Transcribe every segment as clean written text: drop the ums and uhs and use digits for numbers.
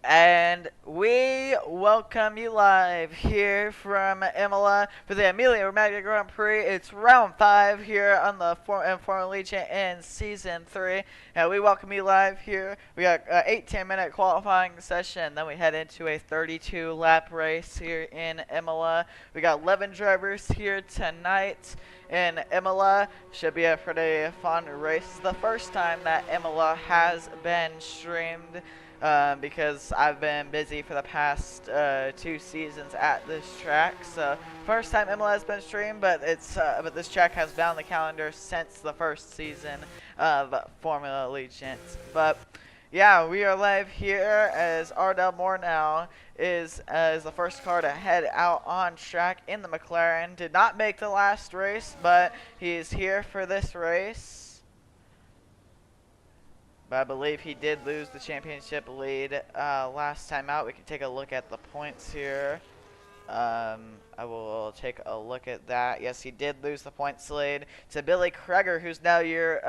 And we welcome you live here from Emilia for the Emilia Romagna Grand Prix. It's round 5 here on the Formula Allegiant in Season 3. And we welcome you live here. We got an 18-minute qualifying session. Then we head into a 32-lap race here in Emilia. We got 11 drivers here tonight in Emilia. Should be a pretty fun race. It's the first time that Emilia has been streamed. Because I've been busy for the past 2 seasons at this track. So first time Emilia has been streamed, but this track has been on the calendar since the first season of Formula Allegiant. But yeah, we are live here as Ardell Moore now is the first car to head out on track in the McLaren. Did not make the last race, but he's here for this race. But I believe he did lose the championship lead last time out. We can take a look at the points here. I will take a look at that. Yes, he did lose the points lead to Billy Kreger, who's now your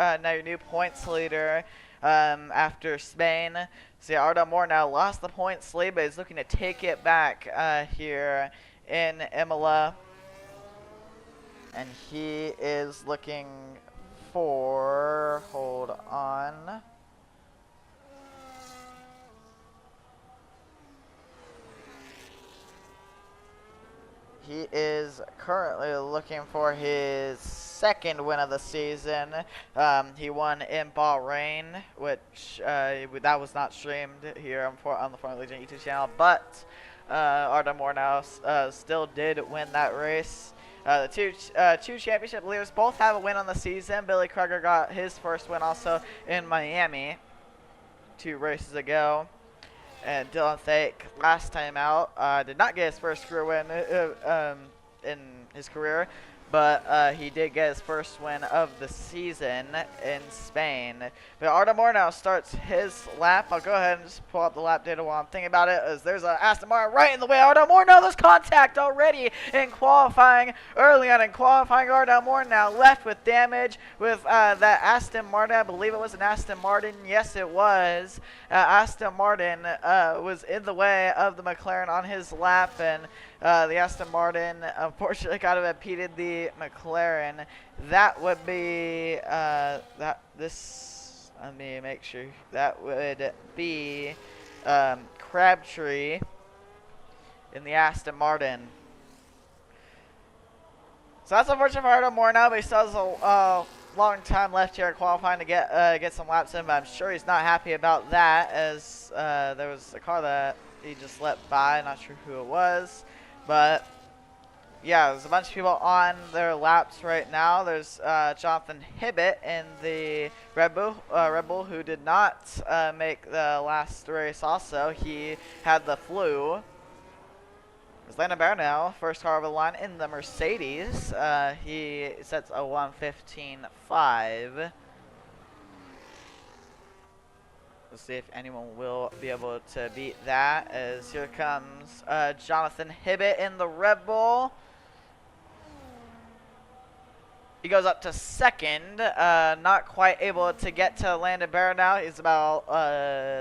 new points leader after Spain. So yeah, Ardell Moore now lost the points lead, but he's looking to take it back here in Imola. And he is looking for, hold on. He is currently looking for his second win of the season. He won in Bahrain, which that was not streamed here on the Formula Allegiant YouTube channel. But Ardell Moore now still did win that race. The two championship leaders both have a win on the season. Billy Kreger got his first win also in Miami 2 races ago. And Dylan Thake, last time out, did not get his first career win in his career, but he did get his first win of the season in Spain. But Ardell Moore now starts his lap. I'll go ahead and just pull up the lap data while I'm thinking about it, as there's an Aston Martin right in the way. Ardell Moore, now there's contact already in qualifying. Early on in qualifying, Ardell Moore now left with damage with that Aston Martin. I believe it was an Aston Martin. Yes, it was. Aston Martin was in the way of the McLaren on his lap, and the Aston Martin unfortunately kind of impeded the McLaren. That would be let me make sure. That would be Crabtree in the Aston Martin. So that's unfortunate for Ardell Moore now, but he still has a long time left here at qualifying to get some laps in. But I'm sure he's not happy about that, as there was a car that he just let by. Not sure who it was, but yeah, there's a bunch of people on their laps right now. There's Jonathan Hibbett in the Red Bull, who did not make the last race. Also, he had the flu. There's Landon Barnell, first car over the line in the Mercedes. He sets a 1:15.5. Let's see if anyone will be able to beat that, as here comes Jonathan Hibbett in the Red Bull. He goes up to second, not quite able to get to Landon Barnell. He's about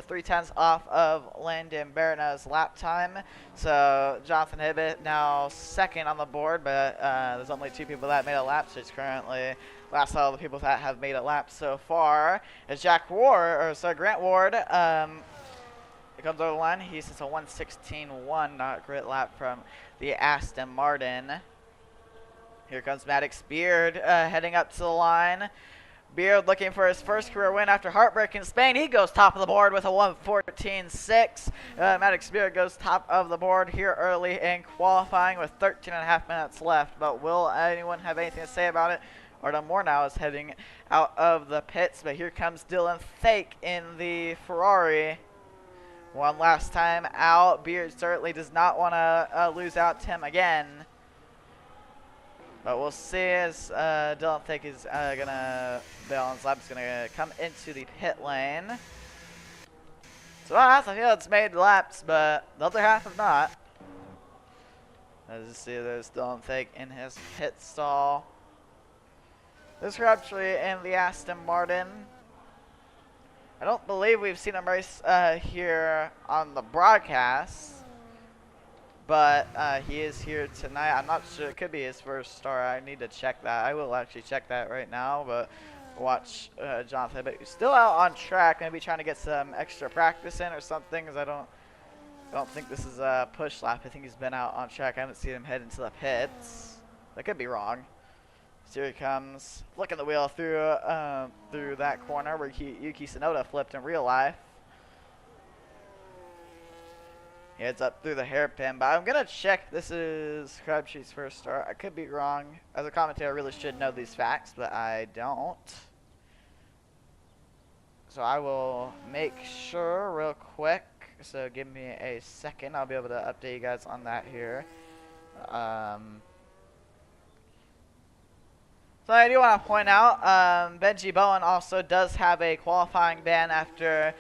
3/10 off of Landon Barnell's lap time. So Jonathan Hibbett now second on the board, but there's only 2 people that made a lap, so it's currently last of all the people that have made a lap so far is Grant Ward. It comes over the line. He sets a 1:16.1, not a great lap from the Aston Martin. Here comes Maddox Beard heading up to the line. Beard looking for his first career win after heartbreak in Spain. He goes top of the board with a 1:14.6. Maddox Beard goes top of the board here early in qualifying with 13.5 minutes left. But will anyone have anything to say about it? Ardell Moore now is heading out of the pits. But here comes Dylan Thake in the Ferrari. One last time out. Beard certainly does not want to lose out to him again. But we'll see, as Dylan Thake is going to bail on his lap. He's going to come into the pit lane. So one half of the field's made laps, but the other half have not. As you see, there's Dylan Thake in his pit stall. There's Crabtree in the Aston Martin. I don't believe we've seen him race here on the broadcast, but he is here tonight. I'm not sure. It could be his first start. I need to check that. I will actually check that right now, but watch Jonathan. But he's still out on track, maybe trying to get some extra practice in or something, because I don't think this is a push lap. I think he's been out on track. I haven't seen him head into the pits. That could be wrong. So here he comes, flicking the wheel through through that corner where Yuki Tsunoda flipped in real life. He heads up through the hairpin, but I'm gonna check. This is Crabtree's first start. I could be wrong. As a commentator, I really should know these facts, but I don't. So I will make sure real quick. So give me a second. I'll be able to update you guys on that here. So I do want to point out, Benji Bowen also does have a qualifying ban after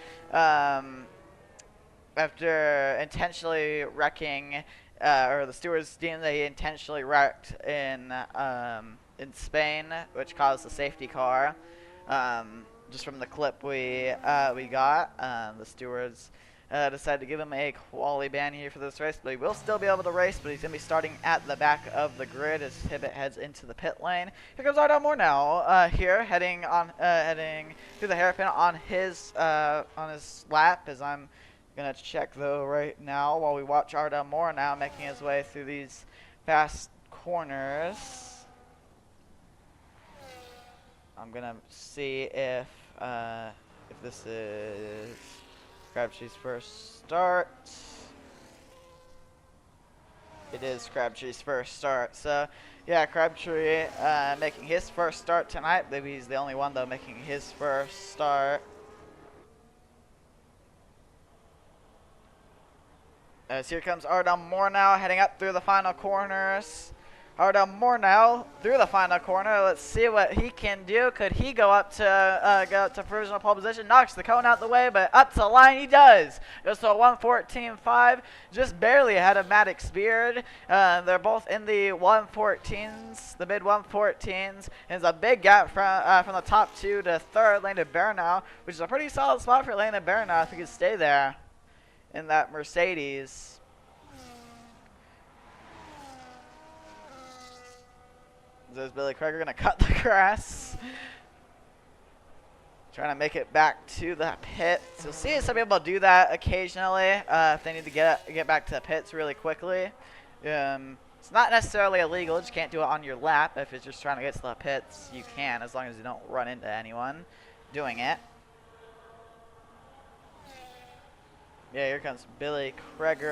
intentionally wrecking, or the stewards deemed that he intentionally wrecked in Spain, which caused the safety car. Just from the clip we got, the stewards decided to give him a quali ban here for this race, but he will still be able to race, but he's going to be starting at the back of the grid as Hibbett heads into the pit lane. Here comes Ardell Moore now, here, heading through the hairpin on his lap, as I'm going to check, though, right now, while we watch Ardell Moore now making his way through these fast corners. I'm going to see if this is Crabtree's first start. It is Crabtree's first start. So, yeah, Crabtree making his first start tonight. Maybe he's the only one, though, making his first start. As here comes Ardell Moore now, heading up through the final corners. Ardell Moore now through the final corner. Let's see what he can do. Could he go up to provisional pole position? Knocks the cone out the way, but up to the line he does. Goes to a 1:14.5, just barely ahead of Maddox Beard. They're both in the 1:14s, the mid 1:14s. And it's a big gap from the top two to third, Landon Baranow, which is a pretty solid spot for Landon Baranow if he could stay there in that Mercedes. There's Billy Craig going to cut the grass. Trying to make it back to the pits. You'll see some people do that occasionally if they need to get back to the pits really quickly. It's not necessarily illegal. You just can't do it on your lap. If it's just trying to get to the pits, you can, as long as you don't run into anyone doing it. Yeah, here comes Billy Craig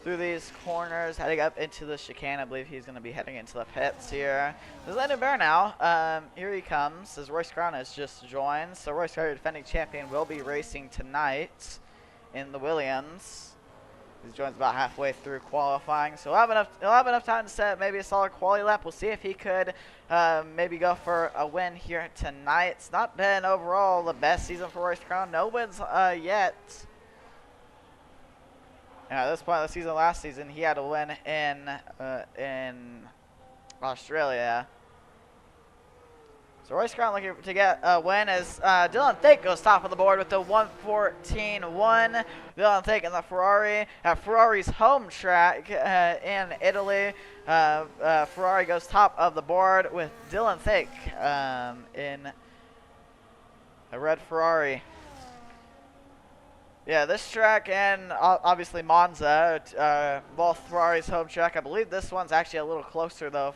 through these corners, heading up into the chicane. I believe he's going to be heading into the pits here. There's Landon Baranow. Here he comes, as Royce Crown has just joined. So Royce Crown, defending champion, will be racing tonight in the Williams. He joins about halfway through qualifying, so he'll have enough time to set maybe a solid quality lap. We'll see if he could maybe go for a win here tonight. It's not been overall the best season for Royce Crown. No wins yet. At this point of the season, last season, he had a win in Australia. So Royce Crown looking to get a win as Dylan Thake goes top of the board with the 1:14.1. Dylan Thake in the Ferrari at Ferrari's home track in Italy. Ferrari goes top of the board with Dylan Thake in a red Ferrari. Yeah, this track and obviously Monza, both Ferrari's home track. I believe this one's actually a little closer, though,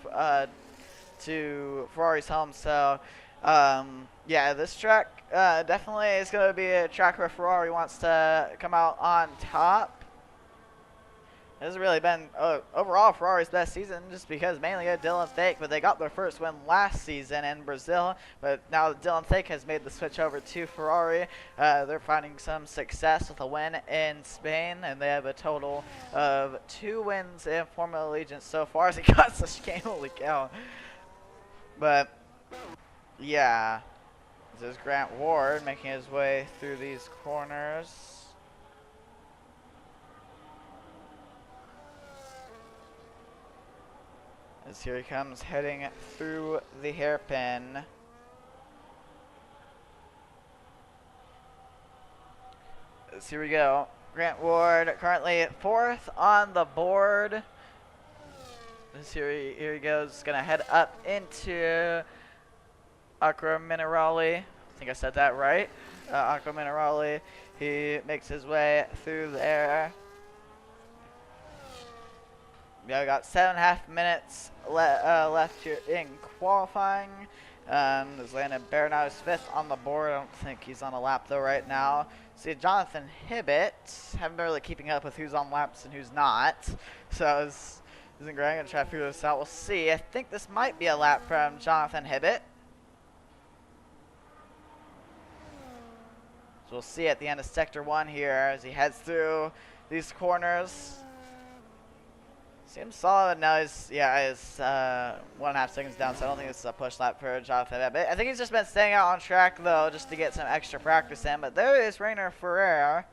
to Ferrari's home. So, yeah, this track definitely is going to be a track where Ferrari wants to come out on top. It hasn't really been overall Ferrari's best season, just because mainly at Dylan Thake, but they got their first win last season in Brazil. But now that Dylan Thake has made the switch over to Ferrari, they're finding some success with a win in Spain, and they have a total of 2 wins in Formula Allegiant so far as he got the chicane. Holy cow. But, yeah, this is Grant Ward making his way through these corners. As here he comes heading through the hairpin. Here we go. Grant Ward currently 4th on the board. Here he goes. Gonna head up into Aqua Minerale. I think I said that right. Aqua Minerale. He makes his way through there. Yeah, we got 7.5 minutes left here in qualifying. There's Landon Baranow's 5th on the board. I don't think he's on a lap though right now. See, Jonathan Hibbett. Haven't been really keeping up with who's on laps and who's not. So isn't great. I'm gonna try to figure this out. We'll see. I think this might be a lap from Jonathan Hibbett. So we'll see at the end of Sector 1 here as he heads through these corners. Seems solid. Now he's 1.5 seconds down, so I don't think this is a push lap for Jonathan Hibbett. I think he's just been staying out on track though, just to get some extra practice in. But there is Rainer Ferrer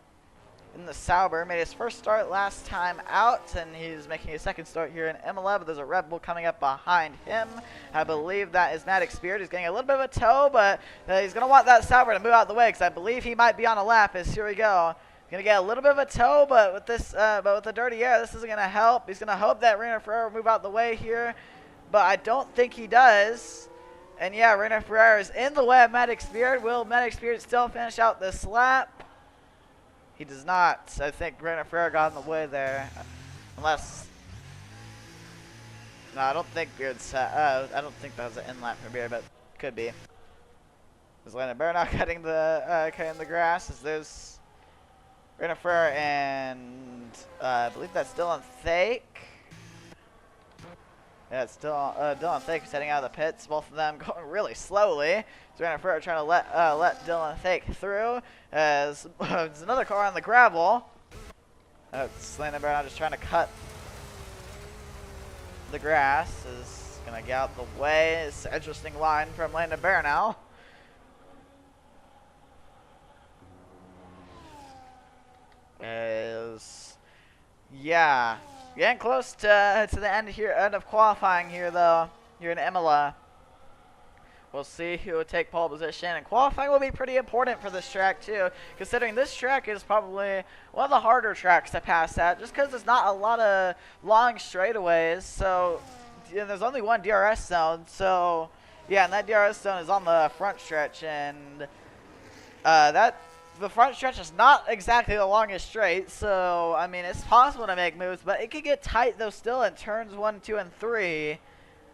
in the Sauber. Made his first start last time out, and he's making his second start here in Emilia, but there's a Red Bull coming up behind him. I believe that is Maddox Beard. He's getting a little bit of a tow, but he's going to want that Sauber to move out of the way, because I believe he might be on a lap. As here we go. Going to get a little bit of a tow, but with this, with the dirty air, this isn't going to help. He's going to hope that Rainer Ferrer will move out of the way here, but I don't think he does. And yeah, Rainer Ferrer is in the way of Maddox Beard. Will Maddox Beard still finish out this lap? He does not. I think Rainer Ferrer got in the way there. Unless... No, I don't think Beard's... I don't think that was an in-lap for Beard, but could be. There's Landon Baranov cutting the grass. There's Rainer Ferrer and... I believe that's Dylan Thake. Yeah, it's still Dylan Thake who's heading out of the pits. Both of them going really slowly. So Rainer Ferrer trying to let Dylan Thake through. As there's another car on the gravel. It's Landon Baranov just trying to cut the grass. Is gonna get out the way. It's an interesting line from Landon Baranov. Yeah, getting close to the end of qualifying here though, here in Emilia. We'll see who will take pole position, and qualifying will be pretty important for this track too, considering this track is probably one of the harder tracks to pass at, just because there's not a lot of long straightaways. So there's only one DRS zone. So yeah, and that DRS zone is on the front stretch, and the front stretch is not exactly the longest straight, so, I mean, it's possible to make moves, but it could get tight, though, still in turns 1, 2, and 3.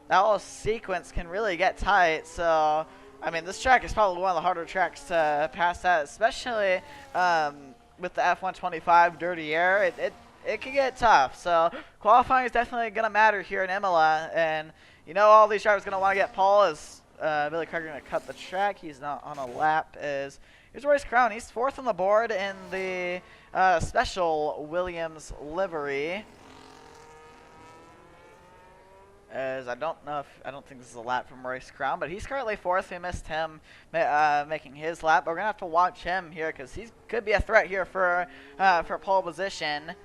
That whole sequence can really get tight, so, I mean, this track is probably one of the harder tracks to pass at, especially with the F125 dirty air. It can get tough, so qualifying is definitely going to matter here in Emilia, and, you know, all these drivers are going to want to get pole. Is Billy Craig going to cut the track? He's not on a lap. Here's Royce Crown. He's 4th on the board in the special Williams livery. As I don't think this is a lap from Royce Crown, but he's currently 4th. We missed him making his lap. But we're gonna have to watch him here because he could be a threat here for pole position.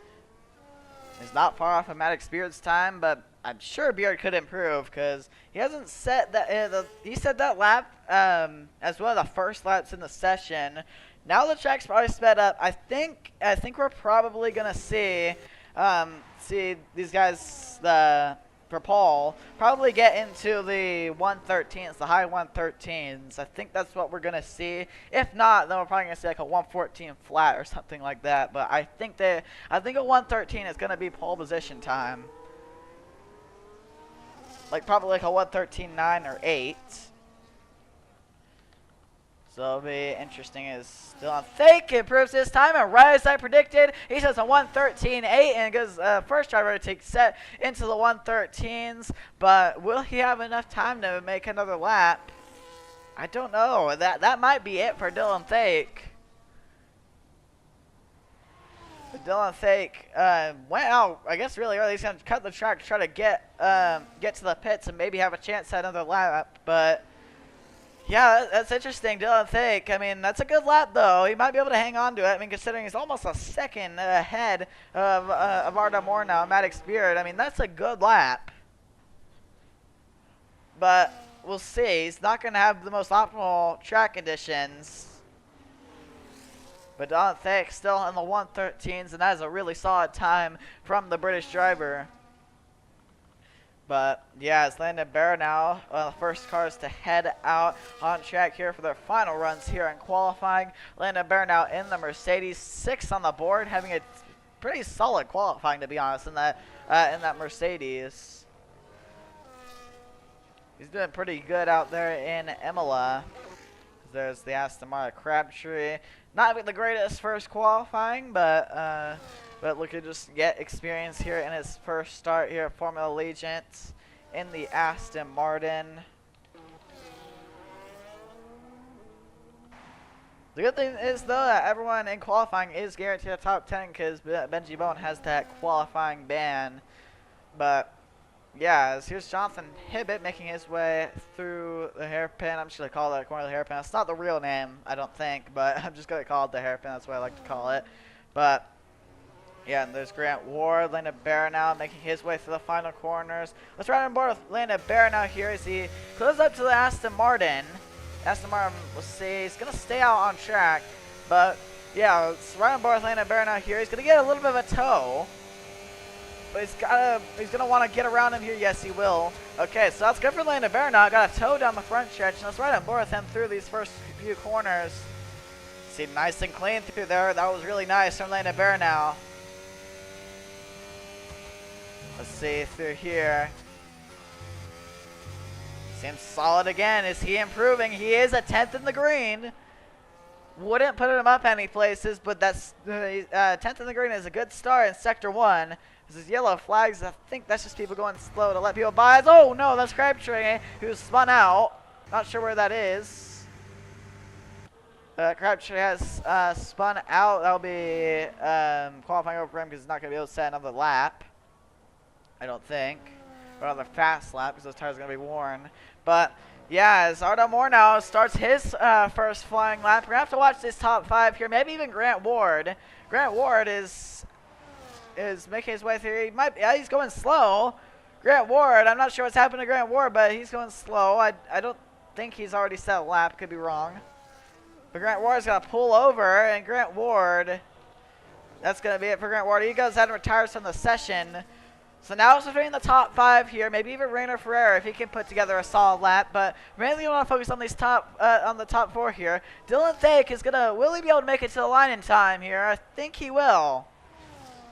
He's not far off of Maddox Beard's time, but I'm sure Beard could improve because he hasn't set that. He set that lap as one of the first laps in the session. Now the track's probably sped up. I think we're probably gonna see these guys for pole probably get into the 113s, the high 113s. I think that's what we're gonna see. If not, then we're probably gonna see like a 114 flat or something like that. But I think a 113 is gonna be pole position time. Like probably like a 113.9 or 8. So it'll be interesting as Dylan Thake improves his time, and right as I predicted, he says a 113.8 and goes first driver to take set into the 113s. But will he have enough time to make another lap? I don't know. That might be it for Dylan Thake. Dylan Thake went out, I guess, really early. He's going to cut the track to try to get to the pits and maybe have a chance at another lap. But yeah, that's interesting. Dylan Thake, I mean, that's a good lap, though. He might be able to hang on to it. I mean, considering he's almost a second ahead of Arda Moore now, Maddox Beard. I mean, that's a good lap. But we'll see. He's not going to have the most optimal track conditions. But Don Thake still in the 113s, and that is a really solid time from the British driver. But yeah, it's Landon Barrow now, the first cars to head out on track here for their final runs here in qualifying. Landon Barrow now in the Mercedes, 6th on the board, having a pretty solid qualifying, to be honest, in that Mercedes. He's doing pretty good out there in Emilia. There's the Aston Martin Crabtree. Not having the greatest first qualifying, but looking to just get experience here in his first start here at Formula Allegiant in the Aston Martin. The good thing is, though, that everyone in qualifying is guaranteed a top 10 because Benji Bone has that qualifying ban. But yeah, here's Jonathan Hibbett making his way through the hairpin. I'm just going to call that corner of the hairpin. It's not the real name, I don't think, but I'm just going to call it the hairpin. That's what I like to call it. But yeah, and there's Grant Ward, Landon Barrow now making his way through the final corners. Let's ride on board with Landon Barrow now here as he closes up to the Aston Martin. Aston Martin, let's see, he's going to stay out on track. But yeah, let's ride on board with Landon Barrow now here. He's going to get a little bit of a tow. But he's going to want to get around him here. Yes, he will. Okay, so that's good for Landon Barrow now. Got a tow down the front stretch. And let's ride on board with him through these first few corners. See, nice and clean through there. That was really nice from Landon Barrow now. Let's see through here. Seems solid again. Is he improving? He is a 10th in the green. Wouldn't put him up any places, but that's 10th in the green is a good start in Sector 1. This is yellow flags. I think that's just people going slow to let people by. Oh no, that's Crabtree who spun out. Not sure where that is. Crabtree has spun out. That'll be qualifying over for him because he's not going to be able to set another lap. I don't think. Or another fast lap because those tires are going to be worn. But yeah, as Ardo Moore now starts his first flying lap, we're going to have to watch this top 5 here. Maybe even Grant Ward. Grant Ward is making his way through. He's going slow. Grant Ward, I'm not sure what's happened to Grant Ward, but he's going slow. I don't think he's already set a lap. Could be wrong. But Grant Ward's going to pull over, and Grant Ward, that's going to be it for Grant Ward. He goes ahead and retires from the session. So now it's between the top 5 here, maybe even Rainer Ferreira if he can put together a solid lap. But mainly we want to focus on these on the top 4 here. Dylan Thake is will he be able to make it to the line in time here? I think he will.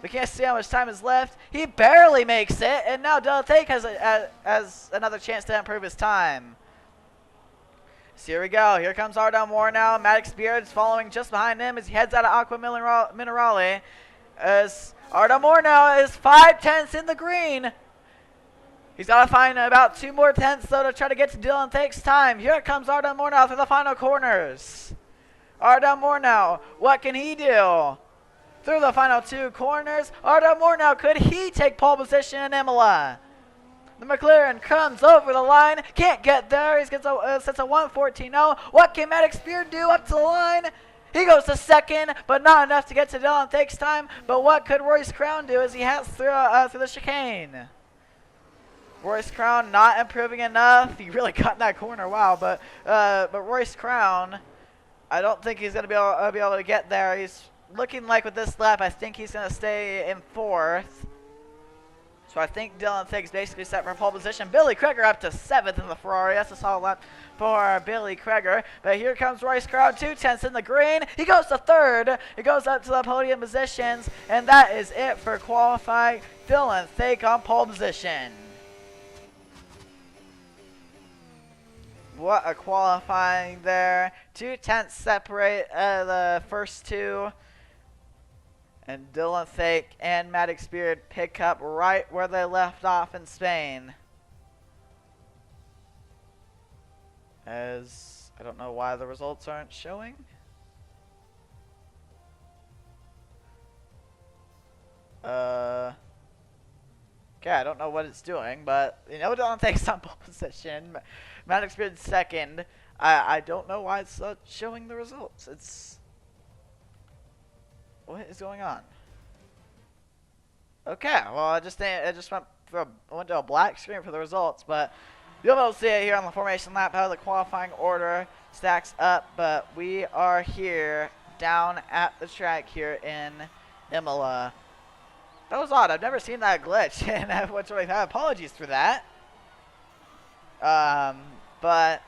We can't see how much time is left. He barely makes it, and now Dylan Thake has another chance to improve his time. So here we go. Here comes Ardell Moore now. Maddox Beard's following just behind him as he heads out of Aqua Minerale. As Ardell Moore now is 5/10 in the green. He's got to find about 2 more tenths, though, to try to get to Dylan Thake's time. Here comes Ardell Moore now through the final corners. Ardell Moore now, what can he do? Through the final 2 corners, Ardell Moore now, could he take pole position in Imola? The McLaren comes over the line, can't get there. He sets a 1:14.0. What can Maddox Beard do up to the line? He goes to second, but not enough to get to Dylan Thake's time. But what could Royce Crown do as he has through the chicane? Royce Crown not improving enough. He really got in that corner, wow. But Royce Crown, I don't think he's going to be able to get there. He's looking like with this lap, I think he's going to stay in 4th. So I think Dylan Thake's basically set for pole position. Billy Kreger up to 7th in the Ferrari. That's a solid lap for Billy Kreger. But here comes Royce Crown, 2/10 in the green. He goes to 3rd. He goes up to the podium positions. And that is it for qualifying. Dylan Thake on pole position. What a qualifying there. 2/10 separate the first 2. And Dylan Thake and Maddox Beard pick up right where they left off in Spain. As I don't know why the results aren't showing. Okay, I don't know what it's doing, but you know Dylan Thake's on pole position. Maddox Beard 2nd. I don't know why it's not showing the results. What is going on? Okay, well, I just went to a black screen for the results, but you'll be able to see it here on the formation lap how the qualifying order stacks up. But we are here down at the track here in Imola. That was odd. I've never seen that glitch, and which I have apologies for that. But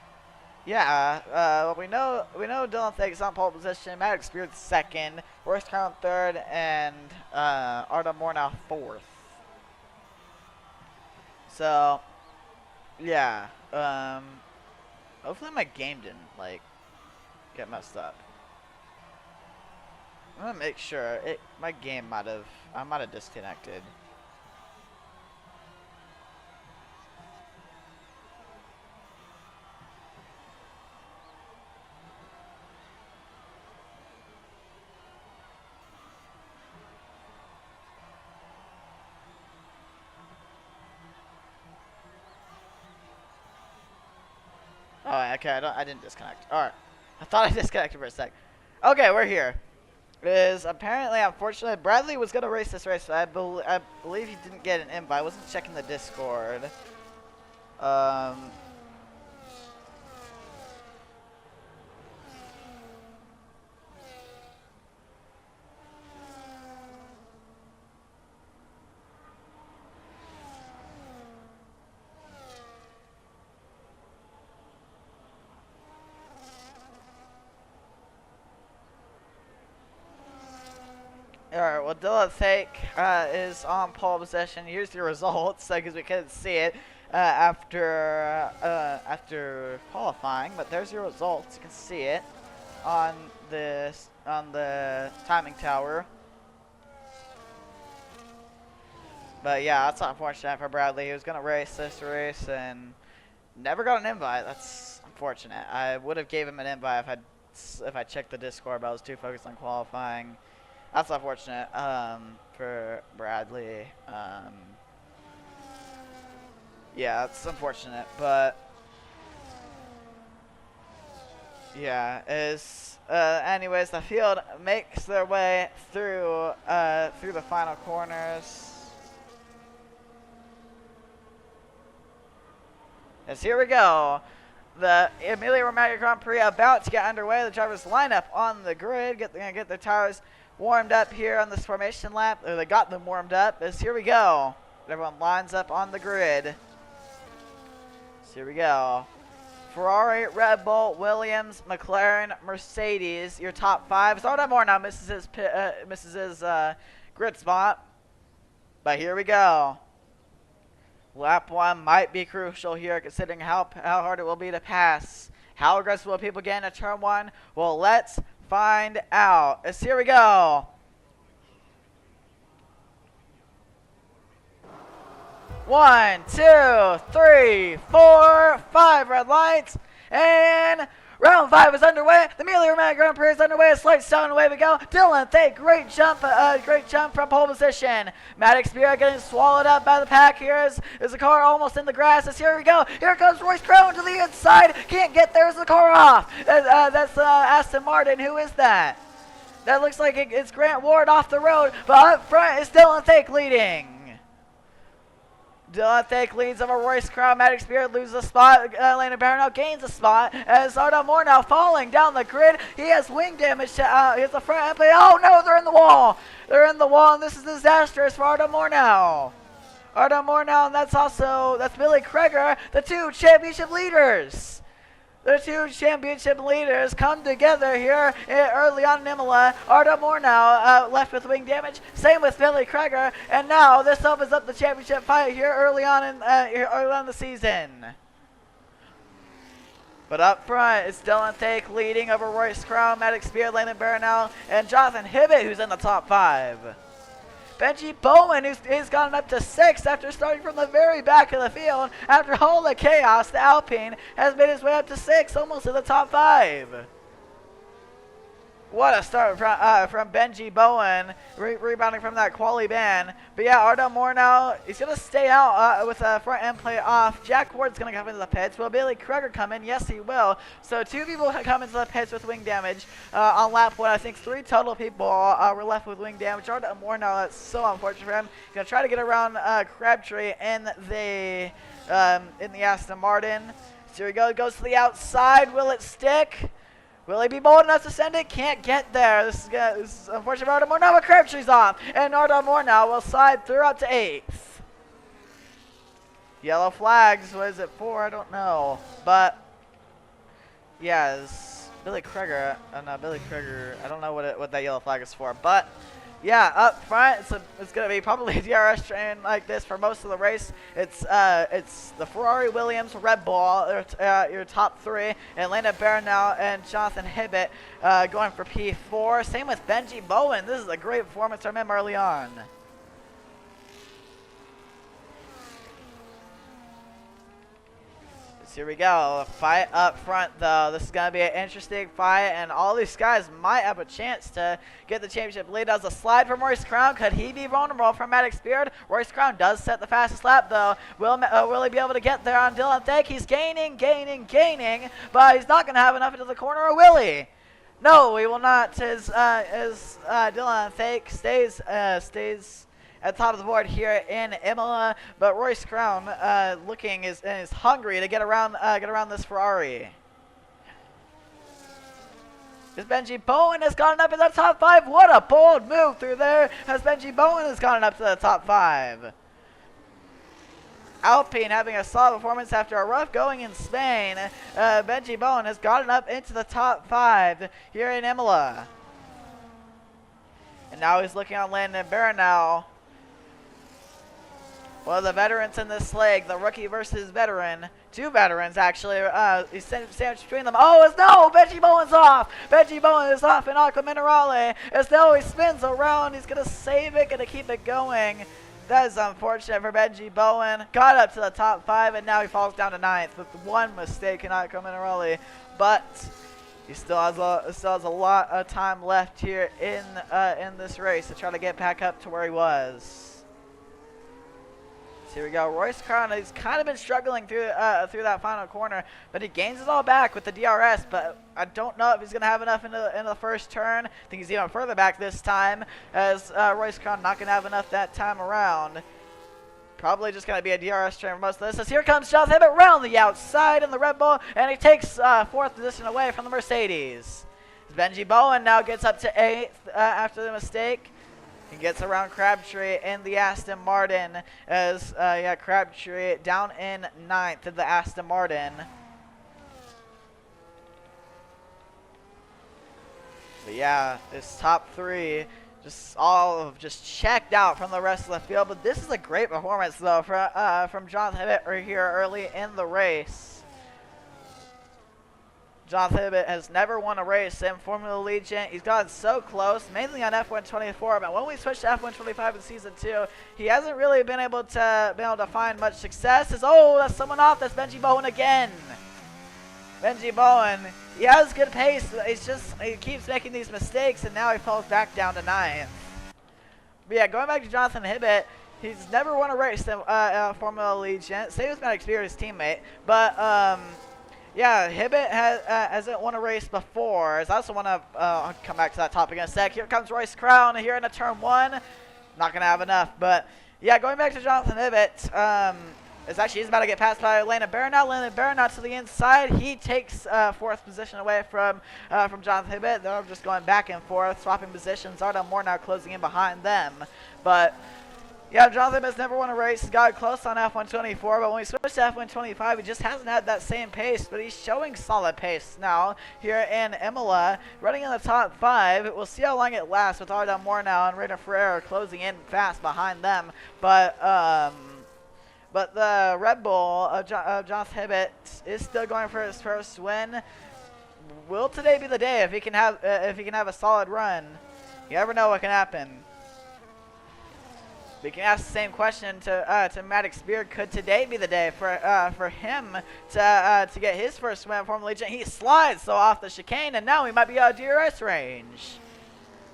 yeah, we know Dylan Thig's on pole position, Maddox Beard second, Royce Crown third, and Arda Mornow fourth. So yeah, hopefully my game didn't like get messed up. I'm gonna make sure my game I might have disconnected. Oh, okay, I didn't disconnect. Alright. I thought I disconnected for a sec. Okay, we're here. Apparently, unfortunately, Bradley was going to race this race, but I believe he didn't get an invite. I wasn't checking the Discord. Alright, well, Dylan Thig is on pole position. Here's the results, because we couldn't see it after qualifying. But there's your results. You can see it on the timing tower. But yeah, that's unfortunate for Bradley. He was gonna race this race and never got an invite. That's unfortunate. I would have gave him an invite if I checked the Discord, but I was too focused on qualifying. That's unfortunate for Bradley. Yeah, it's unfortunate, but yeah, anyways, the field makes their way through the final corners. As here we go. The Emilia Romagna Grand Prix about to get underway. The drivers line up on the grid, get their tires warmed up here on this formation lap. Or they got them warmed up. As here we go. Everyone lines up on the grid. As here we go. Ferrari, Red Bull, Williams, McLaren, Mercedes. Your top five. Arda Mornow misses his grid spot. But here we go. Lap 1 might be crucial here, considering how hard it will be to pass. How aggressive will people get into turn 1? Well, let's find out. As here we go. 1, 2, 3, 4, 5 red lights, and round 5 is underway. The Emilia Romagna Grand Prix is underway. A slight stone, away we go. Dylan Thig, great jump from pole position. Maddox Beer getting swallowed up by the pack here. Is the car almost in the grass? As here we go. Here comes Royce Crown to the inside. Can't get there. Is the car off? That's Aston Martin. Who is that? That looks like it's Grant Ward off the road, but up front is Dylan Thig leading. Dylan Thig leads over Royce Crown. Maddox Beard loses a spot. Landon Barrow gains a spot. As Arda Mornow falling down the grid. He has wing damage. He has the front end plate. Oh no, they're in the wall. They're in the wall, and this is disastrous for Arda Mornow. Arda Mornow, and that's Billy Kreger, the two championship leaders. The two championship leaders come together here early on in Imola. Arda Mornow left with wing damage. Same with Billy Kreger. And now this opens up the championship fight here early on in the season. But up front, it's Dylan Thig leading over Royce Crown, Maddox Beard, Landon Barrow, and Jonathan Hibbett, who's in the top 5. Benji Bowman, who's gotten up to 6th after starting from the very back of the field. After all the chaos, the Alpine has made his way up to 6th, almost to the top 5. What a start from Benji Bowen, rebounding from that quali ban. But yeah, Arda Mornow, he's going to stay out with a front end plate off. Jack Ward's going to come into the pits. Will Billy Kreger come in? Yes, he will. So 2 people come into the pits with wing damage on lap 1. I think 3 total people were left with wing damage. Arda Mornow, that's so unfortunate for him. He's going to try to get around Crabtree in the Aston Martin. So here we go. It goes to the outside. Will it stick? Will he be bold enough to send it? Can't get there. This is unfortunate for Ardamore now, but Crabtree's off. And Ardamore now will slide through up to 8th. Yellow flags, what is it for? I don't know. But, yeah, it's Billy Krieger. No, Billy Krieger. I don't know what that yellow flag is for. But, yeah, up front, it's going to be probably a DRS train like this for most of the race. It's the Ferrari, Williams, Red Bull, your top 3, and Landon Baranel and Jonathan Hibbett going for P4. Same with Benji Bowen. This is a great performance from him early on. Here we go. Fight up front, though. This is going to be an interesting fight, and all these guys might have a chance to get the championship lead. As a slide from Royce Crown. Could he be vulnerable from Maddox Beard? Royce Crown does set the fastest lap, though. Will he be able to get there on Dylan Thake? He's gaining, but he's not going to have enough into the corner, or will he? No, he will not. As Dylan Thake stays at the top of the board here in Emilia, but Royce Crown looking is hungry to get around this Ferrari. As Benji Bowen has gotten up in the top 5. What a bold move through there as Benji Bowen has gotten up to the top 5. Alpine having a solid performance after a rough going in Spain. Benji Bowen has gotten up into the top 5 here in Emilia. And now he's looking on Landon Baranel. One of the veterans in this leg, the rookie versus veteran. 2 veterans, actually. He's sandwiched between them. Oh, no! Benji Bowen's off! Benji Bowen is off in Aqua Minerale. As though he spins around, he's going to save it, going to keep it going. That is unfortunate for Benji Bowen. Got up to the top 5, and now he falls down to 9th with 1 mistake in Aqua Minerale. But he still has a lot of time left here in this race to try to get back up to where he was. Here we go. Royce Crown has kind of been struggling through that final corner, but he gains it all back with the DRS, but I don't know if he's going to have enough into the first turn. I think he's even further back this time, as Royce Crown not going to have enough that time around. Probably just going to be a DRS train for most of this. As here comes Jonathan Hibbett around the outside in the Red Bull, and he takes 4th position away from the Mercedes. Benji Bowen now gets up to 8th after the mistake. He gets around Crabtree in the Aston Martin as, Crabtree down in 9th in the Aston Martin. But yeah, this top 3 just checked out from the rest of the field. But this is a great performance, though, from Jonathan Hibbett here early in the race. Jonathan Hibbett has never won a race in Formula Allegiant. He's gotten so close, mainly on F124, but when we switched to F125 in Season 2, he hasn't really been able to find much success. That's someone off. That's Benji Bowen again. Benji Bowen, he has good pace. He keeps making these mistakes, and now he falls back down to 9th. But yeah, going back to Jonathan Hibbett, he's never won a race in Formula Allegiant. Same as Maddox Beard, his teammate, but yeah, Hibbett hasn't won a race before. I also want to I'll come back to that topic in a sec. Here comes Royce Crown here in a turn 1. Not going to have enough. But, yeah, going back to Jonathan Hibbett, he's about to get passed by Landon Baranel. Landon Baranel to the inside. He takes 4th position away from Jonathan Hibbett. They're just going back and forth, swapping positions. Ardell Moore now closing in behind them. But yeah, Jonathan has never won a race. He's got close on F124, but when we switch to F125, he just hasn't had that same pace, but he's showing solid pace now here in Emilia, running in the top 5. We'll see how long it lasts with Ardell Moore now and Rainer Ferreira closing in fast behind them. But the Red Bull of Jonathan Hibbett is still going for his first win. Will today be the day if he can have a solid run? You never know what can happen. We can ask the same question to Maddox Beard. Could today be the day for him to get his first win from Allegiant? He slides so off the chicane, and now he might be out of DRS range.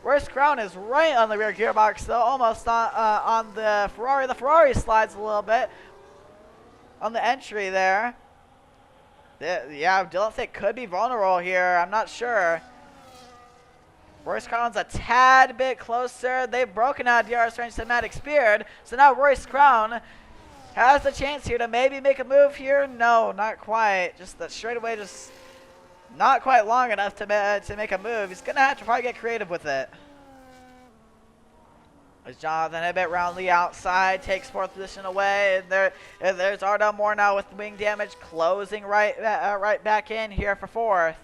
Royce Crown is right on the rear gearbox, though, almost on the Ferrari. The Ferrari slides a little bit on the entry there. Yeah, Dylan Thake could be vulnerable here. I'm not sure. Royce Crown's a tad bit closer. They've broken out DRS range to Maddox Beard. So now Royce Crown has the chance here to maybe make a move here. No, not quite. Just that straightaway, just not quite long enough to make a move. He's going to have to probably get creative with it. As Jonathan Hibbett around the outside takes fourth position away, and there's Ardell Moore now with wing damage, closing right back in here for fourth.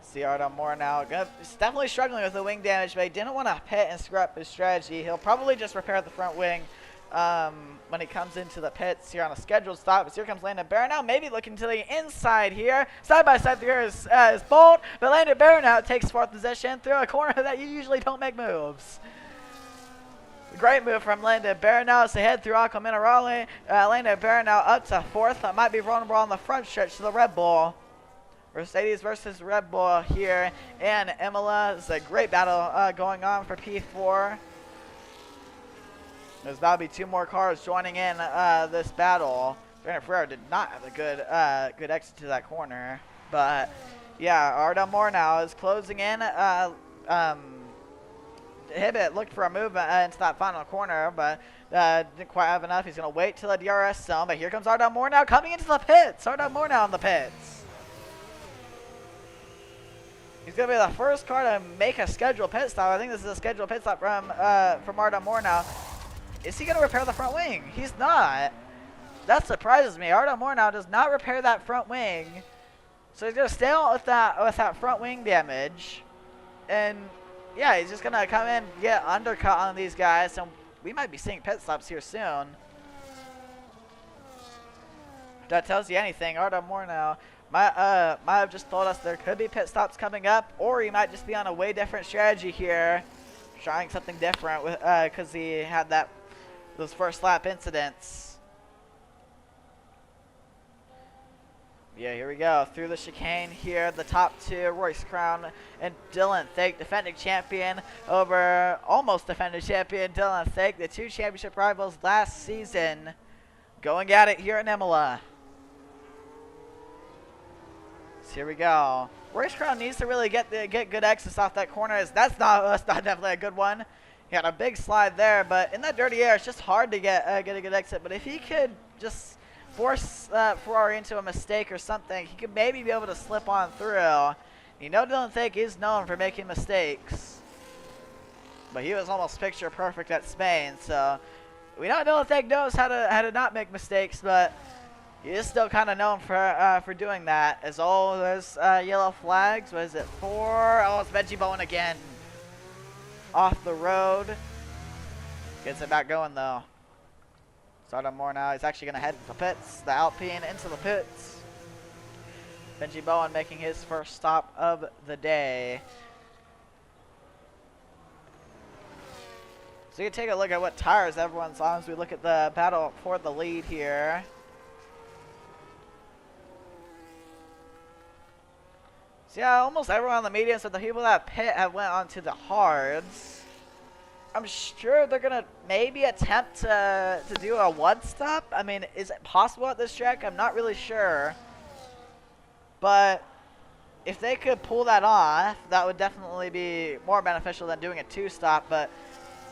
See Ardell Moore now. He's definitely struggling with the wing damage, but he didn't want to pit and screw up his strategy. He'll probably just repair the front wing when he comes into the pits here on a scheduled stop. But here comes Landon Barron now, maybe looking to the inside here. Side by side here is Bolt, but Landon Barron now takes fourth position through a corner that you usually don't make moves. Great move from Landon Barron now as they head through Aqua Minerale. Landon Barron now up to fourth. That might be vulnerable on the front stretch to the Red Bull. Mercedes versus Red Bull here, and Emilia. It's a great battle going on for P4. There's about to be two more cars joining in this battle. Brandon Ferrer did not have a good exit to that corner, but yeah, Ardell Moore now is closing in. Hibbett looked for a move into that final corner, but didn't quite have enough. He's going to wait till the DRS zone, but here comes Ardell Moore now coming into the pits. Ardell Moore now in the pits. He's going to be the first car to make a scheduled pit stop. I think this is a scheduled pit stop from Ardell Moore now. Is he going to repair the front wing? He's not. That surprises me. Ardell Moore now does not repair that front wing. So he's going to stay out with that front wing damage. And yeah, he's just going to come in, get undercut on these guys. And we might be seeing pit stops here soon. If that tells you anything, Ardell Moore now might have just told us there could be pit stops coming up, or he might just be on a way different strategy here, trying something different with because he had those first lap incidents. Yeah, here we go through the chicane here. The top two, Royce Crown and Dylan Thake, defending champion over almost defending champion Dylan Thake, the two championship rivals last season, going at it here in Emilia. Here we go. Royce Crown needs to really get good exits off that corner. That's not definitely a good one. He had a big slide there, but in that dirty air, it's just hard to get a good exit. But if he could just force Ferrari into a mistake or something, he could maybe be able to slip on through. You know, Dylan Thake is known for making mistakes, but he was almost picture perfect at Spain. So we know Dylan Thake knows how to not make mistakes, but he is still kind of known for doing that. As there's yellow flags. What is it? 4. Oh, it's Benji Bowen again. Off the road. Gets it back going though. Ardell Moore now. He's actually going to head to the pits. The Alpine into the pits. Benji Bowen making his first stop of the day. So you can take a look at what tires everyone's on as we look at the battle for the lead here. So yeah, almost everyone on the mediums, but the people that pit have went on to the hards. I'm sure they're going to maybe attempt to do a one stop. I mean, is it possible at this track? I'm not really sure. But if they could pull that off, that would definitely be more beneficial than doing a two stop. But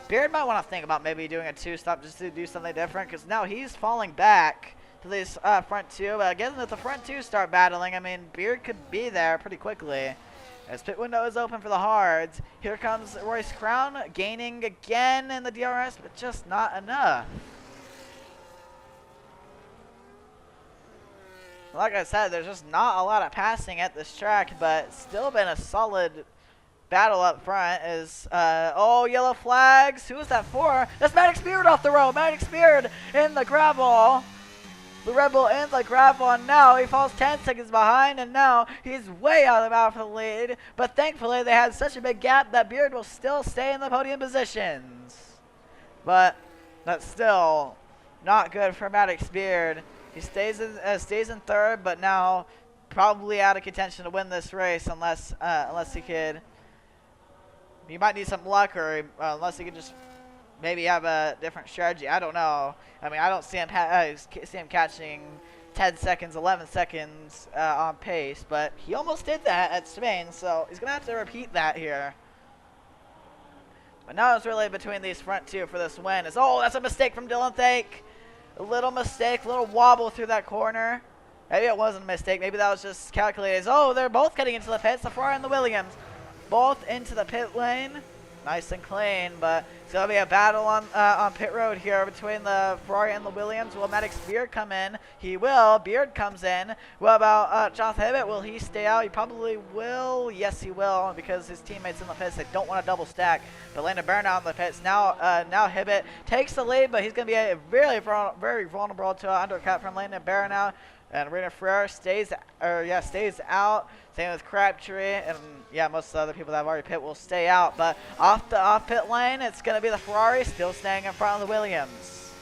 Beard might want to think about maybe doing a two stop just to do something different, because now he's falling back to these front two. But again, if the front two start battling, I mean, Beard could be there pretty quickly. As pit window is open for the hards. Here comes Royce Crown, gaining again in the DRS, but just not enough. Like I said, there's just not a lot of passing at this track, but still been a solid battle up front. Oh, yellow flags. Who was that for? That's Maddox Beard off the road. Maddox Beard in the gravel. The Red Bull in the gravel, and now he falls 10 seconds behind, and now he's way out of the battle for the lead. But thankfully, they had such a big gap that Beard will still stay in the podium positions. But that's still not good for Maddox Beard. He stays in third, but now probably out of contention to win this race unless he could. He might need some luck, or unless he could just maybe have a different strategy. I don't know. I mean, I don't see him catching 10 seconds, 11 seconds on pace, but he almost did that at Spain, so he's going to have to repeat that here. But now it's really between these front two for this win. Oh, that's a mistake from Dylan Thake. A little mistake, a little wobble through that corner. Maybe it wasn't a mistake. Maybe that was just calculated. Oh, they're both getting into the pits. The Ferrari and the Williams. Both into the pit lane. Nice and clean, but it's going to be a battle on pit road here between the Ferrari and the Williams. Will Maddox Beard come in? He will. Beard comes in. What about Jonathan Hibbett? Will he stay out? He probably will. Yes, he will, because his teammates in the pits, they don't want to double stack. But Landon Bernal in the pits. Now Hibbett takes the lead, but he's going to be very vulnerable to an undercut from Landon Bernal. And Rena Ferrer stays out. Same with Crabtree, and yeah, most of the other people that have already pit will stay out. But off pit lane, it's going to be the Ferrari still staying in front of the Williams.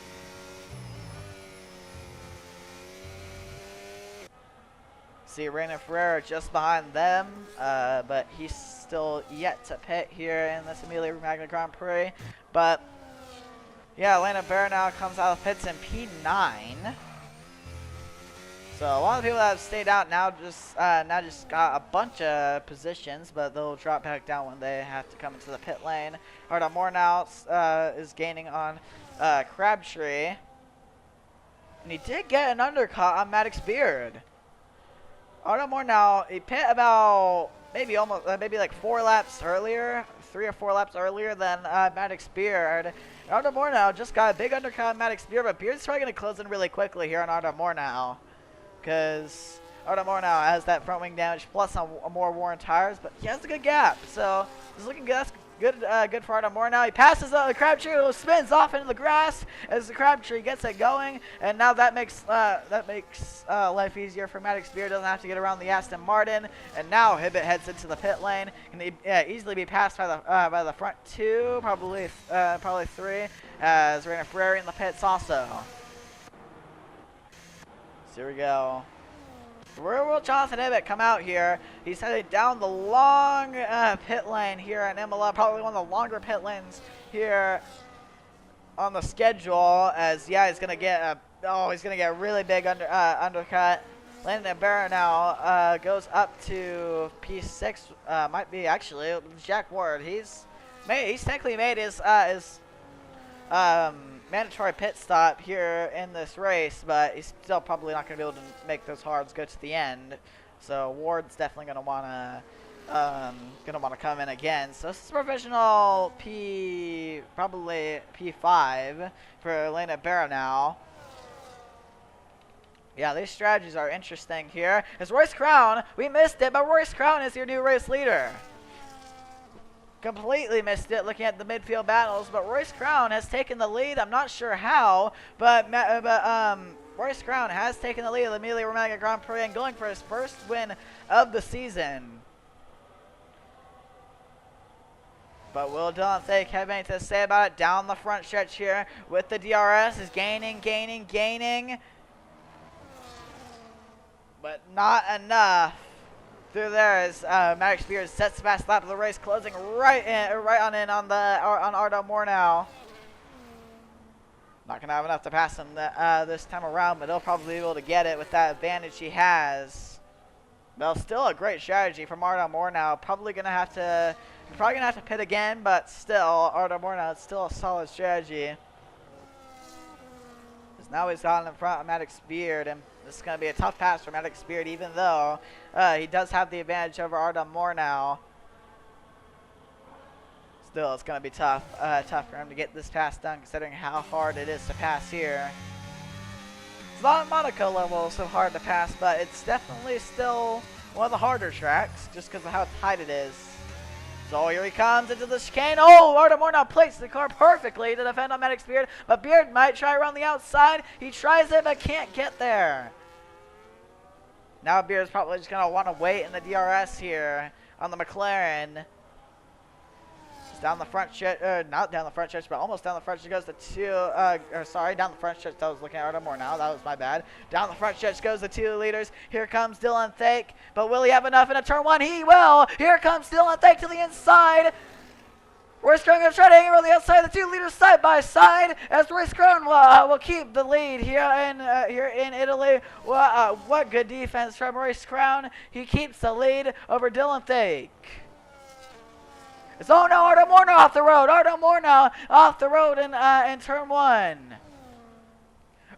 See Rena Ferrer just behind them, but he's still yet to pit here in this Emilia Romagna Grand Prix. But yeah, Landon Bernal comes out of pits in P9. So a lot of people that have stayed out now just got a bunch of positions, but they'll drop back down when they have to come into the pit lane. Arda Mornow is gaining on Crabtree, and he did get an undercut on Maddox Beard. Arda Mornow, he pit about maybe like 4 laps earlier, 3 or 4 laps earlier than Maddox Beard. Arda Mornow just got a big undercut on Maddox Beard, but Beard's probably going to close in really quickly here on Arda Mornow, because Arda Mornow has that front wing damage plus some more worn tires, but he has a good gap, so it's looking good. That's good for Arda Mornow. He passes the Crabtree, who spins off into the grass as the Crabtree gets it going, and now that makes life easier for Maddox Beard. Doesn't have to get around the Aston Martin, and now Hibbett heads into the pit lane, and easily be passed by the front 2, probably 3, as Rena Ferrari in the pits also. Here we go. Where will Jonathan Hibbett come out here? He's headed down the long pit lane here in Emilia, probably one of the longer pit lanes here on the schedule. As yeah, he's gonna get a really big undercut. Landon Bernal goes up to P6. Might be actually Jack Ward. He's technically made his mandatory pit stop here in this race, but he's still probably not going to be able to make those hards go to the end. So Ward's definitely going to want to come in again. So this is provisional probably P5 for Landon Bernal. Yeah, these strategies are interesting here. It's Royce Crown. We missed it, but Royce Crown is your new race leader. Completely missed it looking at the midfield battles, but Royce Crown has taken the lead. I'm not sure how, but Royce Crown has taken the lead of the Emilia Romagna Grand Prix and going for his first win of the season. But will Dylan Thake have anything to say about it? Down the front stretch here with the DRS is gaining, but not enough. Through there as Maddox Beard sets the fast lap of the race, closing right on Arda Mornow. Not gonna have enough to pass him this time around, but he'll probably be able to get it with that advantage he has. Well, still a great strategy from Arda Mornow. Probably gonna have to pit again, but still Arda Mornow, it's still a solid strategy. Because now he's gotten in front of Maddox Beard, and this is going to be a tough pass for Maddox Beard, even though he does have the advantage over Arda Mornow. Still, it's going to be tough for him to get this pass done, considering how hard it is to pass here. It's not at Monaco level so hard to pass, but it's definitely still one of the harder tracks, just because of how tight it is. So here he comes into the chicane. Oh, Arda Mornow placed the car perfectly to defend on Maddox Beard, but Beard might try around the outside. He tries it, but can't get there. Now Beard's probably just going to want to wait in the DRS here on the McLaren. It's down the front stretch, not down the front stretch, but almost down the front stretch goes the down the front stretch. I was looking at Arda Mornow. That was my bad. Down the front stretch goes the 2 leaders. Here comes Dylan Thake, but will he have enough in a turn 1? He will. Here comes Dylan Thake to the inside. Royce Crown going to try to hang around the outside. The 2 leaders side by side as Royce Crown will keep the lead here in Italy. What good defense from Royce Crown. He keeps the lead over Dylan Thake. Oh no, Arda Mornow off the road. Arda Mornow off the road in turn 1.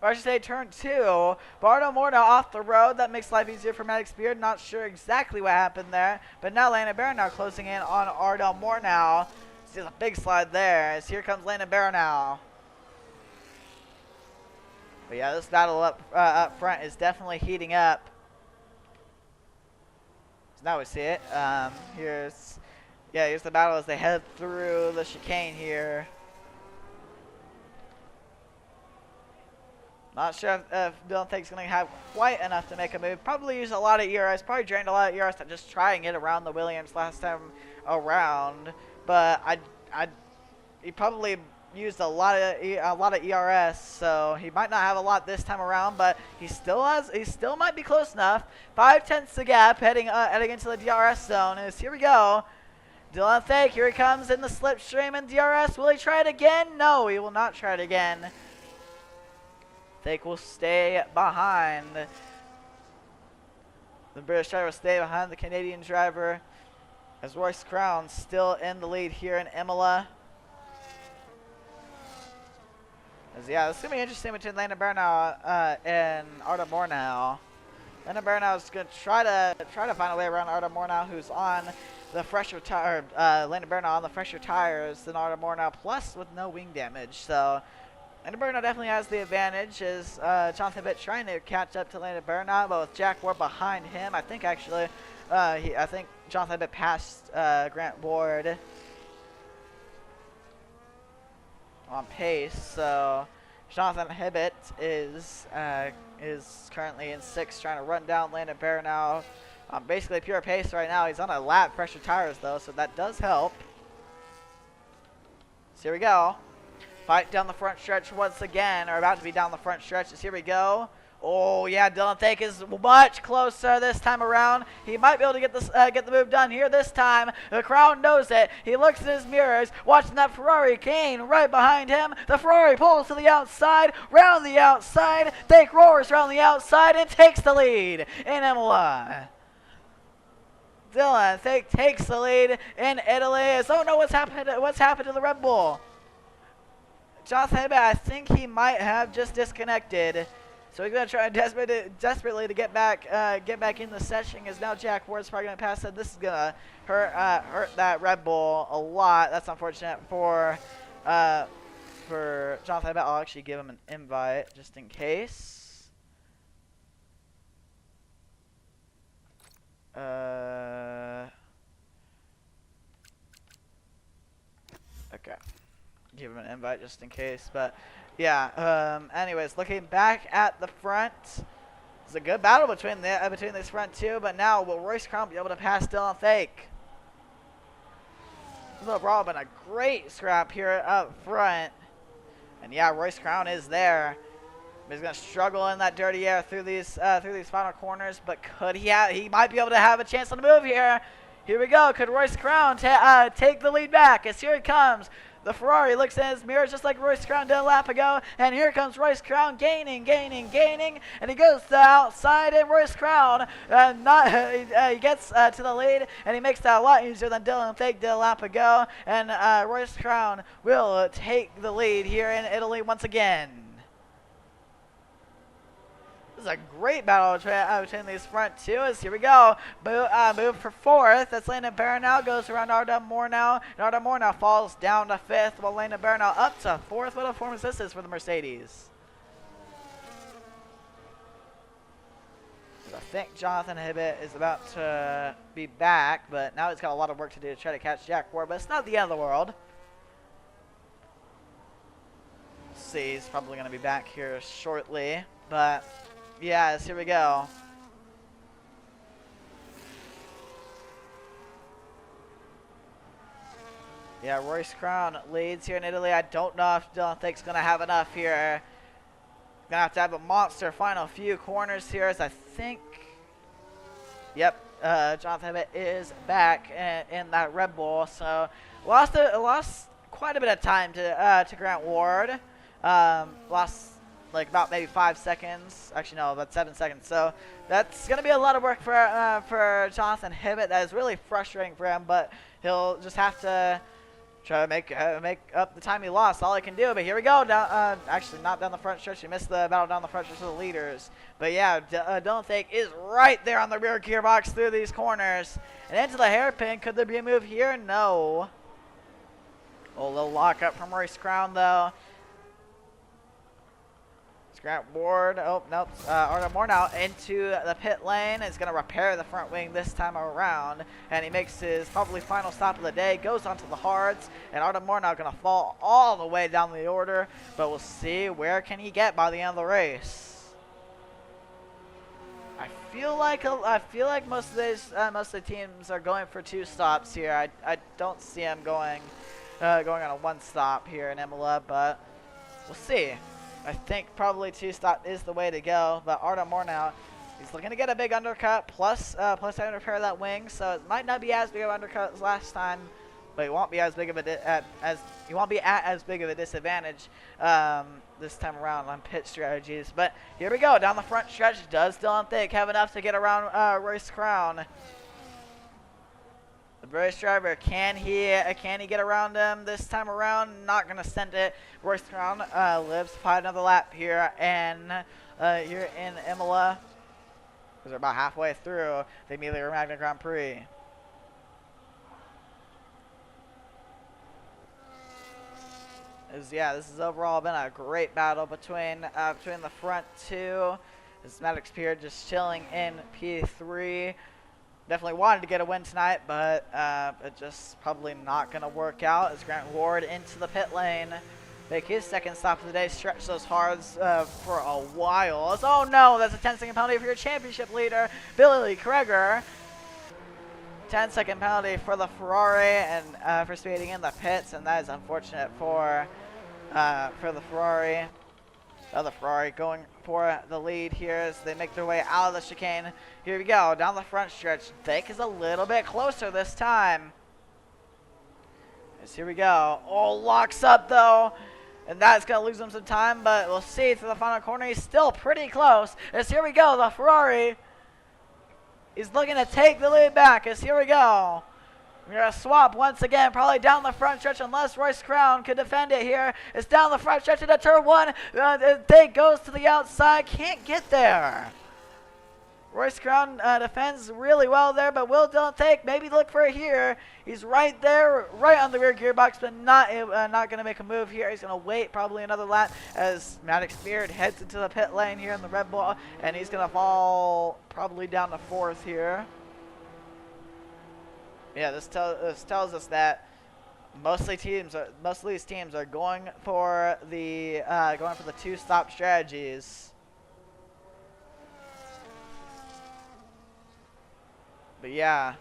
or I should say turn 2. Bardo Moore now off the road. That makes life easier for Maddox Beard. Not sure exactly what happened there. But now Landon Barrow now closing in on Ardell Moore now. See a big slide there as here comes Landon Barrow now. But yeah, this battle up front is definitely heating up. So now we see it. Here's the battle as they head through the chicane here. Not sure if Dylan Thake's going to have quite enough to make a move. Probably used a lot of ERS. Probably drained a lot of ERS to just try and get around the Williams last time around. But he probably used a lot of ERS, so he might not have a lot this time around. But he still might be close enough. 5/10 the gap heading into the DRS zone. As here we go. Dylan Thake, here he comes in the slipstream and DRS. Will he try it again? No, he will not try it again. Thake will stay behind. The British driver will stay behind the Canadian driver as Royce Crown still in the lead here in Emilia. Yeah, this is going to be interesting between Landon Barrow and Arda Moore now. Landon Barrow is going to try to find a way around Arda Moore now, who's on the fresher tire. Landon Barrow on the fresher tires than Arda Moore now, plus with no wing damage. So Landon Barrow definitely has the advantage as Jonathan Bitt trying to catch up to Landon Barrow, but with Jack Ward behind him, I think actually, I think Jonathan Bitt passed Grant Ward on pace. So Jonathan Hibbett is currently in 6th, trying to run down Landon Barrow now. Basically pure pace right now. He's on a lap pressure tires though, so that does help. So here we go. Fight down the front stretch once again, or about to be down the front stretch. Here we go. Oh yeah, Dylan Thake is much closer this time around. He might be able to get the move done here this time. The crowd knows it. He looks in his mirrors, watching that Ferrari cane right behind him. The Ferrari pulls to the outside, round the outside. Thake roars around the outside and takes the lead in Emilia. Dylan Thake takes the lead in Italy. Oh no, what's happened to the Red Bull? Jonathan Hibbett, I think he might have just disconnected. So he's going to try desperately to get back in the session, as now Jack Ward's probably going to pass it. This is going to hurt that Red Bull a lot. That's unfortunate for Jonathan Hibbett. I'll actually give him an invite just in case. Okay. Give him an invite just in case, but yeah. Anyways, looking back at the front, it's a good battle between this front two. But now, will Royce Crown be able to pass Dylan Thake? This would have probably been a great scrap here up front. And yeah, Royce Crown is there. He's gonna struggle in that dirty air through these final corners. But could he might be able to have a chance on the move here. Here we go. Could Royce Crown take the lead back? As here it comes. The Ferrari looks in his mirror just like Royce Crown did a lap ago. And here comes Royce Crown gaining. And he goes to the outside. And Royce Crown, he gets to the lead. And he makes that a lot easier than Dylan Thake did a lap ago. And Royce Crown will take the lead here in Italy once again. This is a great battle between these front two. As here we go. Move for 4th. That's Landon Barrow now. Goes around Arda Moore now. And Arda Moore now falls down to 5th. While Landon Barrow now up to 4th. What a performance this is for the Mercedes. I think Jonathan Hibbett is about to be back. But now he's got a lot of work to do to try to catch Jack Ward. But it's not the end of the world. Let's see. He's probably going to be back here shortly. But yes, here we go. Yeah, Royce Crown leads here in Italy. I don't know if Dylan Thake's going to have enough here. Going to have a monster final few corners here, as I think. Yep, Jonathan Hibbett is back in that Red Bull. So lost quite a bit of time to Grant Ward. Lost like about maybe 5 seconds. Actually, no, about 7 seconds. So that's going to be a lot of work for Jonathan Hibbett. That is really frustrating for him, but he'll just have to try to make up the time he lost. All I can do. But here we go. Down, actually, not down the front stretch. He missed the battle down the front stretch of the leaders. But yeah, Dylan Fake is right there on the rear gearbox through these corners. And into the hairpin. Could there be a move here? No. A little lockup from Royce Crown, though. Grant Ward, oh, nope, Artem Moore now into the pit lane. Is going to repair the front wing this time around. And he makes his probably final stop of the day, goes onto the hards. And Artem Moore now going to fall all the way down the order. But we'll see where can he get by the end of the race. I feel like most of the teams are going for 2 stops here. I don't see him going on a 1 stop here in Emilia, but we'll see. I think probably 2 stop is the way to go, but Artem Moore now, he's looking to get a big undercut, plus having to repair that wing, so it might not be as big of an undercut as last time, but he won't be as big of a as big of a disadvantage this time around on pit strategies. But here we go, down the front stretch. Does Dylan Fake have enough to get around Royce Crown? The British driver, can he get around him this time around? Not gonna send it. Royce Crown lives to fight another lap here, and here in Emilia, because we're about halfway through the Emilia Romagna Grand Prix. This has overall been a great battle between the front 2. This Maddox Pier just chilling in P3. Definitely wanted to get a win tonight, but it just probably not going to work out as Grant Ward into the pit lane. Make his 2nd stop of the day, stretch those hards for a while. Oh no, that's a 10-second penalty for your championship leader, Billy Kreger. 10-second penalty for the Ferrari and for speeding in the pits, and that is unfortunate for the Ferrari. The other Ferrari going for the lead here as they make their way out of the chicane. Here we go, down the front stretch. Fake is a little bit closer this time. As here we go. Oh, locks up though. And that's going to lose him some time, but we'll see through the final corner. He's still pretty close. As here we go, the Ferrari is looking to take the lead back. As here we go. We're going to swap once again, probably down the front stretch, unless Royce Crown could defend it here. It's down the front stretch into turn 1. Fake goes to the outside, can't get there. Royce Crown defends really well there, but will Dylan Fake maybe look for it here? He's right there, right on the rear gearbox, but not going to make a move here. He's going to wait probably another lap as Maddox Beard heads into the pit lane here in the Red Bull, and he's going to fall probably down to 4th here. Yeah, this tells us that most of these teams are going for the 2-stop strategies. But yeah,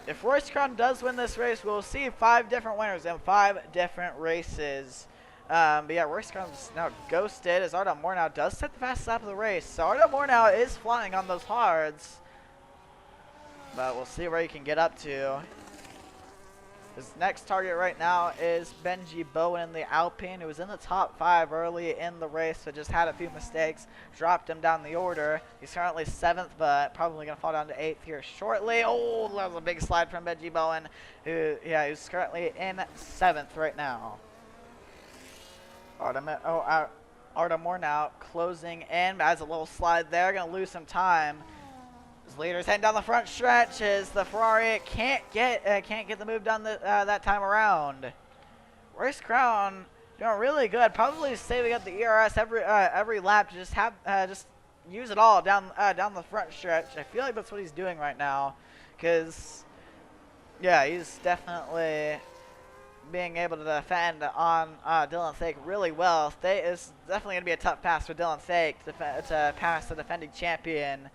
if Royce Crown does win this race, we'll see 5 different winners in 5 different races. But yeah, Royce Crown's now ghosted as Artem Moore now does set the fastest lap of the race. So Artem Moore now is flying on those hards. But we'll see where he can get up to. His next target right now is Benji Bowen in the Alpine, who was in the top 5 early in the race, but just had a few mistakes, dropped him down the order. He's currently 7th, but probably going to fall down to 8th here shortly. Oh, that was a big slide from Benji Bowen, who's currently in 7th right now. Artem Moore now closing in, as a little slide there, going to lose some time. His leader's heading down the front stretch as the Ferrari can't get the move done that time around. Royce Crown doing really good, probably saving up the ERS every lap to just use it all down the front stretch. I feel like that's what he's doing right now, because yeah, he's definitely being able to defend on Dylan Fake really well. It's definitely going to be a tough pass for Dylan Fake to pass the defending champion.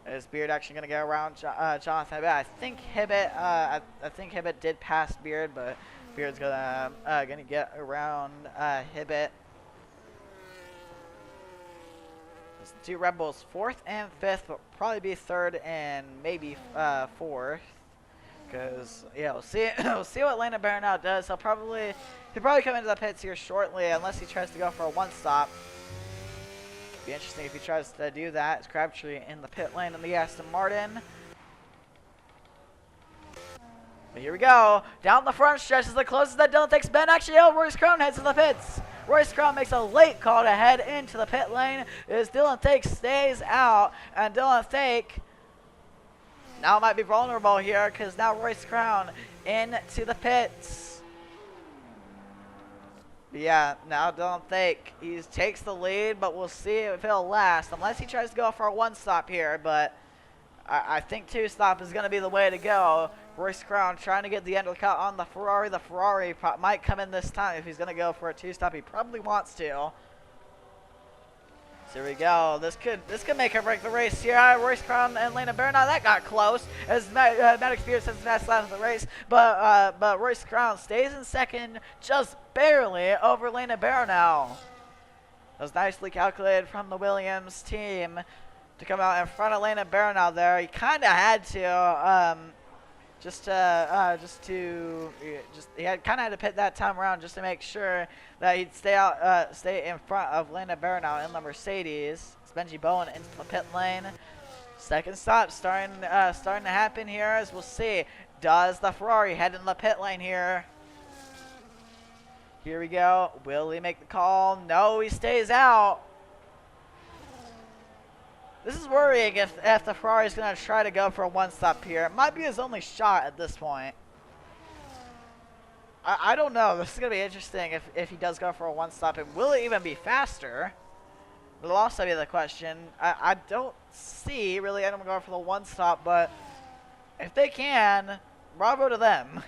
Is Beard actually going to get around Jonathan Hibbett? I think Hibbett did pass Beard, but Beard's gonna get around Hibbett. It's the 2 Red Bulls, 4th and 5th, but probably be 3rd and maybe 4th. Because yeah, we'll see what Landon Baranow does. He'll probably come into the pits here shortly, unless he tries to go for a 1-stop. Be interesting if he tries to do that. It's Crabtree in the pit lane in the Aston Martin. Here we go. Down the front stretch is the closest that Dylan Thake's been. Actually, oh, Royce Crown heads to the pits. Royce Crown makes a late call to head into the pit lane as Dylan Thake stays out. And Dylan Thake now might be vulnerable here because now Royce Crown into the pits. But yeah, now Dylan Thake, he takes the lead, but we'll see if it'll last. Unless he tries to go for a one-stop here, but I think two-stop is going to be the way to go. Royce Crown trying to get the undercut on the Ferrari. The Ferrari might come in this time if he's going to go for a two-stop. He probably wants to. So here we go. This could make or break the race here. Royce Crown and Landon Baranow, that got close as Maddox Spears has the fast lap of the race. But Royce Crown stays in second, just barely over Landon Baranow. That was nicely calculated from the Williams team to come out in front of Landon Baranow there. He kind of had to, he had kind of had to pit that time around just to make sure that he'd stay in front of Landon Baranow in the Mercedes. It's Benji Bowen into the pit lane. Second stop starting to happen here as we'll see. Does the Ferrari head in the pit lane here? Here we go. Will he make the call? No, he stays out. This is worrying if the Ferrari is going to try to go for a one-stop here. It might be his only shot at this point. I don't know. This is going to be interesting if he does go for a one-stop. And will it even be faster? It'll also be the question. I don't see really anyone going for the one-stop, but if they can, bravo to them.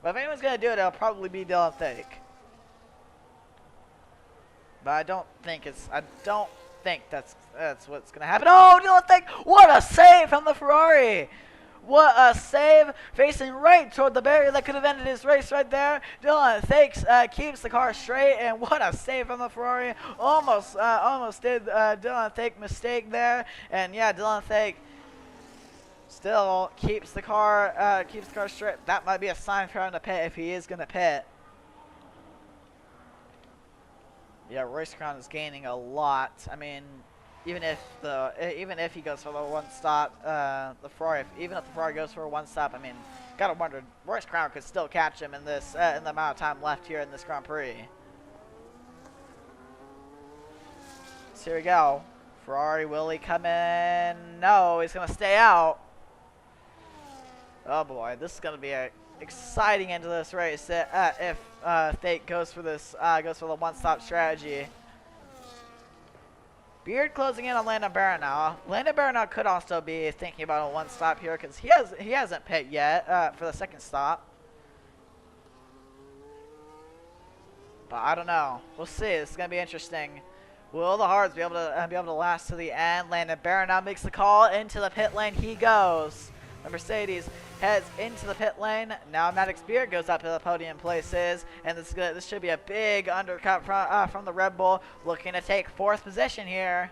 But if anyone's going to do it, it'll probably be Dylan Thake. But I don't think that's what's gonna happen. Oh, Dylan Thake! What a save from the Ferrari! What a save, facing right toward the barrier that could have ended his race right there. Dylan Thake keeps the car straight, and what a save from the Ferrari! Almost did Dylan Thake mistake there, and yeah, Dylan Thake still keeps the car straight. That might be a sign for him to pit if he is gonna pit. Yeah, Royce Crown is gaining a lot. I mean, even if he goes for the one stop, the Ferrari, even if the Ferrari goes for a one stop, I mean, gotta wonder, Royce Crown could still catch him in this in the amount of time left here in this Grand Prix. So here we go. Ferrari, will he come in? No, he's gonna stay out. Oh boy, this is gonna be a exciting into this race if Thake goes for the one-stop strategy. Beard closing in on Landon Baranow. Landon Baranow could also be thinking about a one-stop here because he hasn't pit yet for the second stop. But I don't know. We'll see. This is gonna be interesting. Will the Hards be able to last to the end? Landon Baranow makes the call into the pit lane. He goes. The Mercedes heads into the pit lane. Now Maddox Beard goes up to the podium places, and this should be a big undercut from the Red Bull, looking to take fourth position here.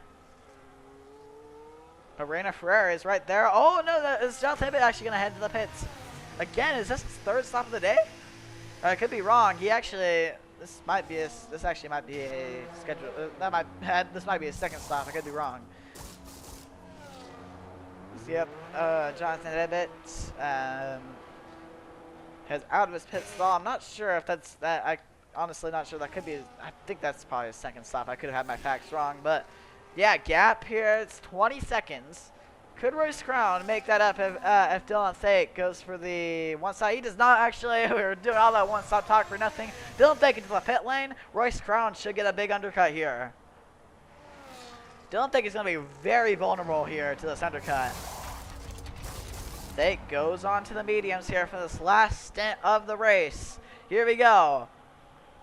But Reina Ferrer is right there. Oh no, is John Tippett actually going to head to the pits again? Is this his third stop of the day? I could be wrong. He actually, this actually might be a schedule. This might be his second stop. I could be wrong. Yep, Jonathan Tippett has out of his pit stall. I'm not sure if that's that. I honestly not sure. That could be. I think that's probably his second stop. I could have had my facts wrong, but yeah, gap here. It's 20 seconds. Could Royce Crown make that up if Dylan Thake goes for the one stop? He does not actually. We were doing all that one stop talk for nothing. Dylan Thake into the pit lane. Royce Crown should get a big undercut here. Dylan Thake is going to be very vulnerable here to this undercut. Thake goes on to the mediums here for this last stint of the race. Here we go.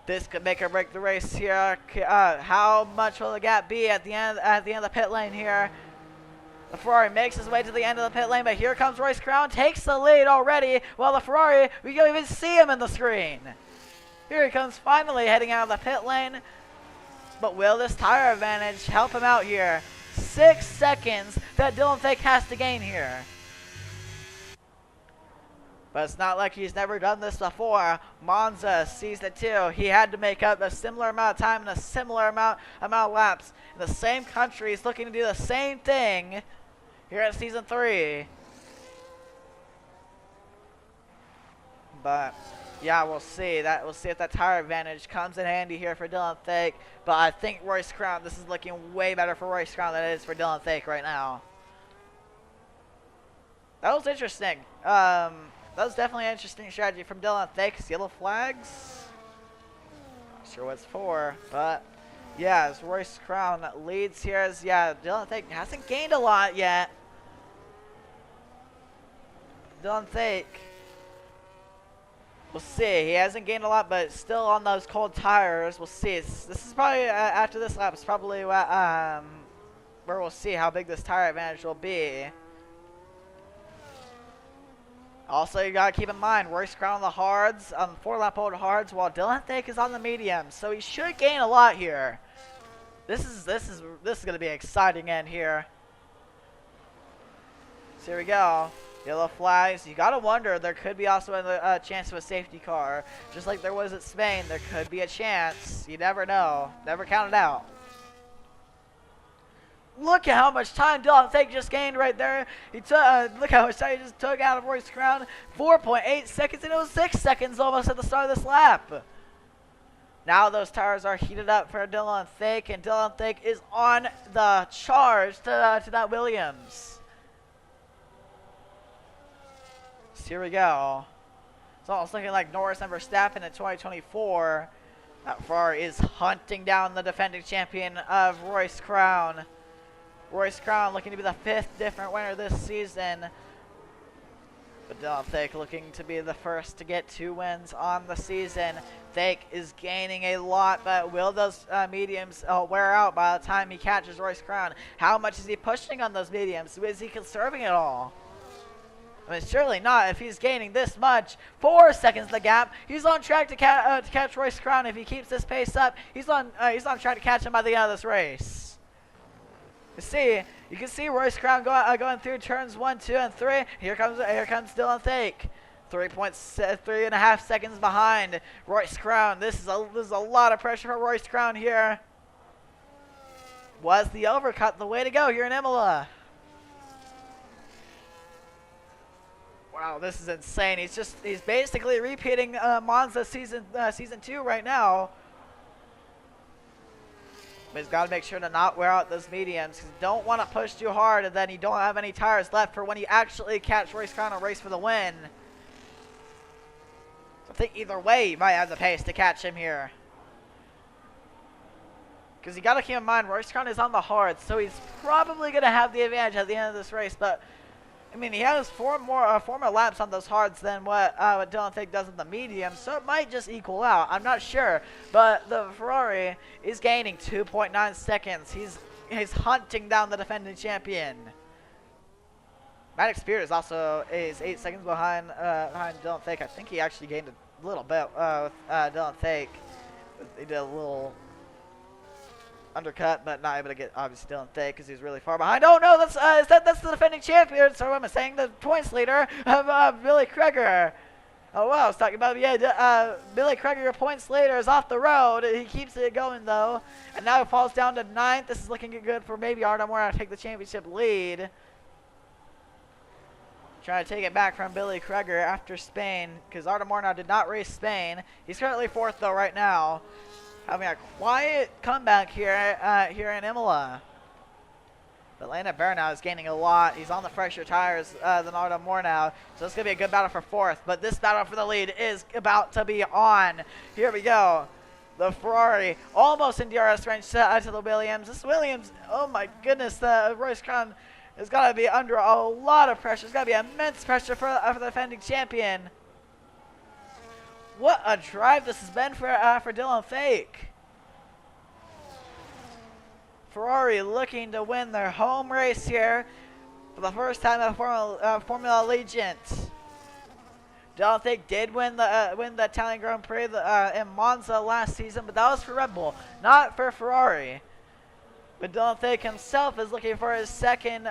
This could make or break the race here. How much will the gap be at the end of the pit lane here? The Ferrari makes his way to the end of the pit lane, but here comes Royce Crown, takes the lead already, while the Ferrari, we don't even see him in the screen. Here he comes finally heading out of the pit lane. But will this tire advantage help him out here? 6 seconds that Dylan Thake has to gain here. But it's not like he's never done this before. Monza sees it too. He had to make up a similar amount of time and a similar amount of laps in the same country. He's looking to do the same thing here at season 3. But yeah, we'll see. We'll see if that tire advantage comes in handy here for Dylan Thake. But I think Royce Crown, this is looking way better for Royce Crown than it is for Dylan Thake right now. That was interesting. That was definitely an interesting strategy from Dylan Thake. Yellow flags. Not sure what it's for, but yeah, as Royce Crown leads here, as Dylan Thake hasn't gained a lot yet. Dylan Thake, we'll see. He hasn't gained a lot, but still on those cold tires. We'll see. This is probably after this lap. It's probably where we'll see how big this tire advantage will be. Also, you gotta keep in mind, Royce Crown on the hards, 4-lap old hards, while Dylan Thake is on the mediums, so he should gain a lot here. This is gonna be an exciting end here. So here we go. Yellow flags. You gotta wonder, there could be also a chance of a safety car, just like there was at Spain. There could be a chance. You never know. Never count it out. Look at how much time Dylan Thake just gained right there. He took. Look how much time he just took out of Royce Crown. 4.8 seconds, and it was 6 seconds almost at the start of this lap. Now those tires are heated up for Dylan Thake, and Dylan Thake is on the charge to that Williams. So here we go. It's almost looking like Norris and Verstappen in 2024. That Ferrari is hunting down the defending champion of Royce Crown. Royce Crown looking to be the 5th different winner this season. But Dylan Thake looking to be the first to get 2 wins on the season. Thake is gaining a lot, but will those mediums wear out by the time he catches Royce Crown? How much is he pushing on those mediums? Is he conserving it all? I mean, surely not. If he's gaining this much, 4 seconds the gap, he's on track to catch Royce Crown. If he keeps this pace up, he's on track to catch him by the end of this race. You can see Royce Crown going through turns 1, 2, and 3. Here comes Dylan Thake, 3.5 seconds behind Royce Crown. This is a lot of pressure for Royce Crown here. Was the overcut the way to go here in Emilia? Wow, this is insane. He's basically repeating Monza season 2 right now. But he's got to make sure to not wear out those mediums, because you don't want to push too hard and then you don't have any tires left for when you actually catch Royce Crown and race for the win. So I think either way you might have the pace to catch him here. Because you got to keep in mind, Royce Crown is on the hard, so he's probably going to have the advantage at the end of this race. But I mean, he has 4 more laps on those hards than what Dylan Thake does in the medium, so it might just equal out. I'm not sure, but the Ferrari is gaining 2.9 seconds. He's hunting down the defending champion. Maddox Spears is also 8 seconds behind Dylan Thake. I think he actually gained a little bit with Dylan Thake. He did a little undercut, but not able to get obviously Dylan Thake because he's really far behind. Oh no, that's the defending champion. So what am I saying? The points leader of Billy Kreger. Oh wow, I was talking about Billy Kreger, your points leader, is off the road. He keeps it going though, and now it falls down to 9th. This is looking good for maybe Arda Morna to take the championship lead. Trying to take it back from Billy Kreger after Spain, because Arda Morna did not race Spain. He's currently 4th though right now. Having a quiet comeback here in Imola. But Landon Barrow is gaining a lot. He's on the fresher tires than Arda Morna, so it's going to be a good battle for 4th. But this battle for the lead is about to be on. Here we go. The Ferrari almost in DRS range to the Williams. This Williams, oh my goodness, Royce Crown has got to be under a lot of pressure. It's got to be immense pressure for the defending champion. What a drive this has been for Dylan Thake. Ferrari looking to win their home race here for the first time in Formula Allegiant. Dylan Thake did win the Italian Grand Prix in Monza last season, but that was for Red Bull, not for Ferrari. But Dylan Thake himself is looking for his second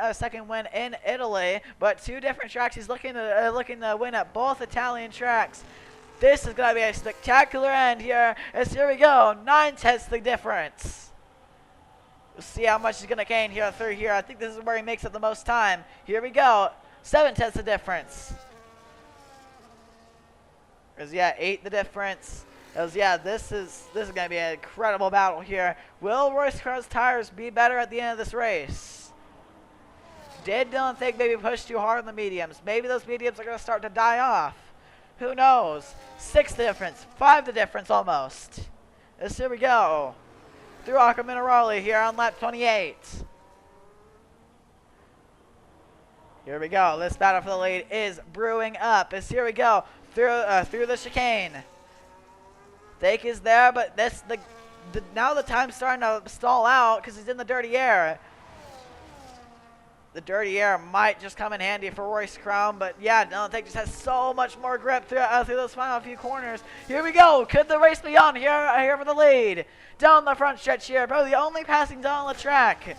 win in Italy, but 2 different tracks. He's looking to win at both Italian tracks. This is going to be a spectacular end here. As here we go, 9/10 the difference. We'll see how much he's going to gain here through here. I think this is where he makes up the most time. Here we go, 7/10 the difference. Because, yeah, 8 the difference. Because, yeah, this is going to be an incredible battle here. Will Royce Crown's tires be better at the end of this race? Did Dylan think maybe push too hard on the mediums? Maybe those mediums are going to start to die off. Who knows? 6 the difference. 5 the difference almost. Here we go. Through Acqua Minerale here on lap 28. Here we go. This battle for the lead is brewing up. Here we go. Through the chicane. Dake is there, but now the time's starting to stall out because he's in the dirty air. The dirty air might just come in handy for Royce Crown, but yeah, Dylan Dake just has so much more grip through those final few corners. Here we go. Could the race be on here for the lead? Down the front stretch here, probably the only passing down the track.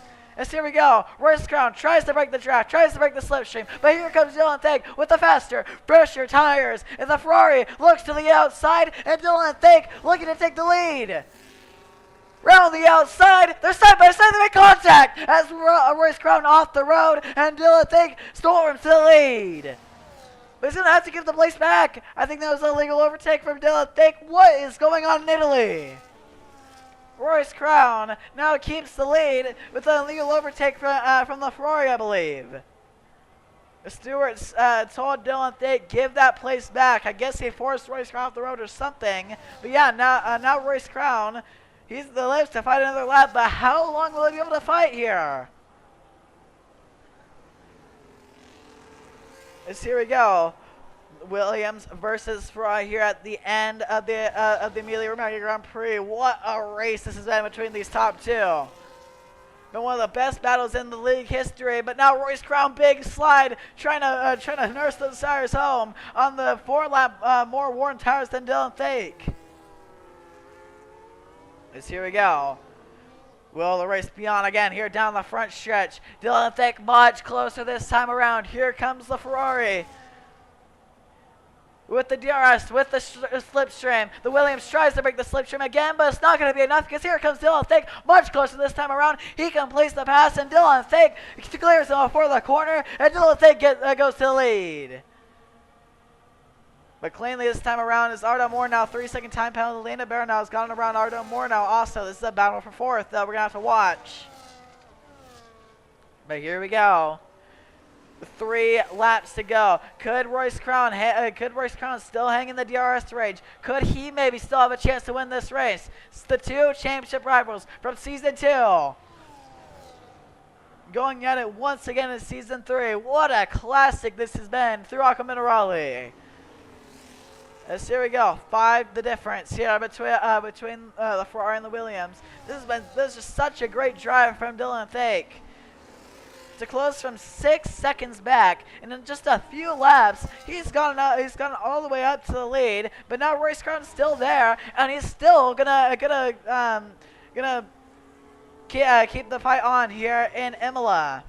Here we go. Royce Crown tries to break the draft, tries to break the slipstream, but here comes Dylan Dake with the faster, fresher tires, and the Ferrari looks to the outside, and Dylan Dake looking to take the lead. Round the outside, they're side by side, they make contact as Royce Crown off the road, and Dylan Dake storms to the lead. But he's going to have to give the place back. I think that was an illegal overtake from Dylan Dake. What is going on in Italy? Royce Crown now keeps the lead with an illegal overtake from the Ferrari, I believe. The stewards told Dylan Dake, give that place back. I guess he forced Royce Crown off the road or something. But yeah, now Royce Crown, he's the lives to fight another lap, but how long will he be able to fight here? Here we go. Williams versus Ferrari here at the end of the Emilia Romagna Grand Prix. What a race this has been between these top two. Been one of the best battles in the league history, but now Royce Crown, big slide, trying to nurse those tires home on the 4-lap more worn tires than Dylan Dake. Here we go. Will the race be on again here down the front stretch? Dylan Dake much closer this time around. Here comes the Ferrari. With the DRS, with the slipstream. The Williams tries to break the slipstream again, but it's not going to be enough because here comes Dylan Dake much closer this time around. He completes the pass, and Dylan Dake clears him before the corner, and Dylan Dake goes to the lead. But cleanly this time around is Ardo Moore now. 3-second time penalty. Lena Baranow has gone around Ardo Moore now also. This is a battle for 4th that we're going to have to watch. But here we go. 3 laps to go. Could Royce Crown still hang in the DRS range? Could he maybe still have a chance to win this race? It's the 2 championship rivals from season 2. Going at it once again in season 3. What a classic this has been through Acqua Minerale. Here we go. 5 the difference here between the Ferrari and the Williams. This is just such a great drive from Dylan Dake. To close from 6 seconds back, and in just a few laps, he's gone all the way up to the lead. But now Royce Crown's still there, and he's still gonna keep the fight on here in Emilia.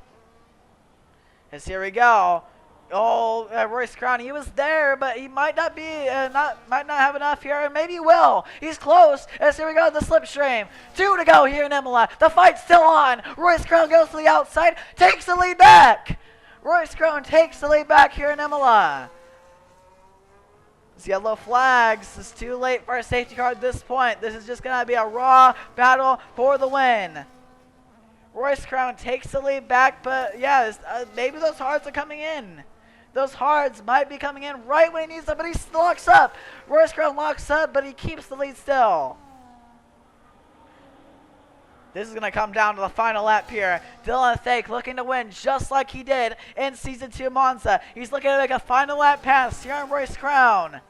Here we go. Oh, Royce Crown, he was there, but he might not have enough here, and maybe he will. He's close. As here we go, the slipstream. 2 to go here in Emilia. The fight's still on. Royce Crown goes to the outside, takes the lead back. Royce Crown takes the lead back here in Emilia. It's yellow flags. It's too late for a safety car at this point. This is just going to be a raw battle for the win. Royce Crown takes the lead back, but yeah, maybe those hards are coming in. Those hards might be coming in right when he needs them, but he locks up. Royce Crown locks up, but he keeps the lead still. This is going to come down to the final lap here. Dylan Dake looking to win just like he did in Season 2 Monza. He's looking to make a final lap pass here on Royce Crown.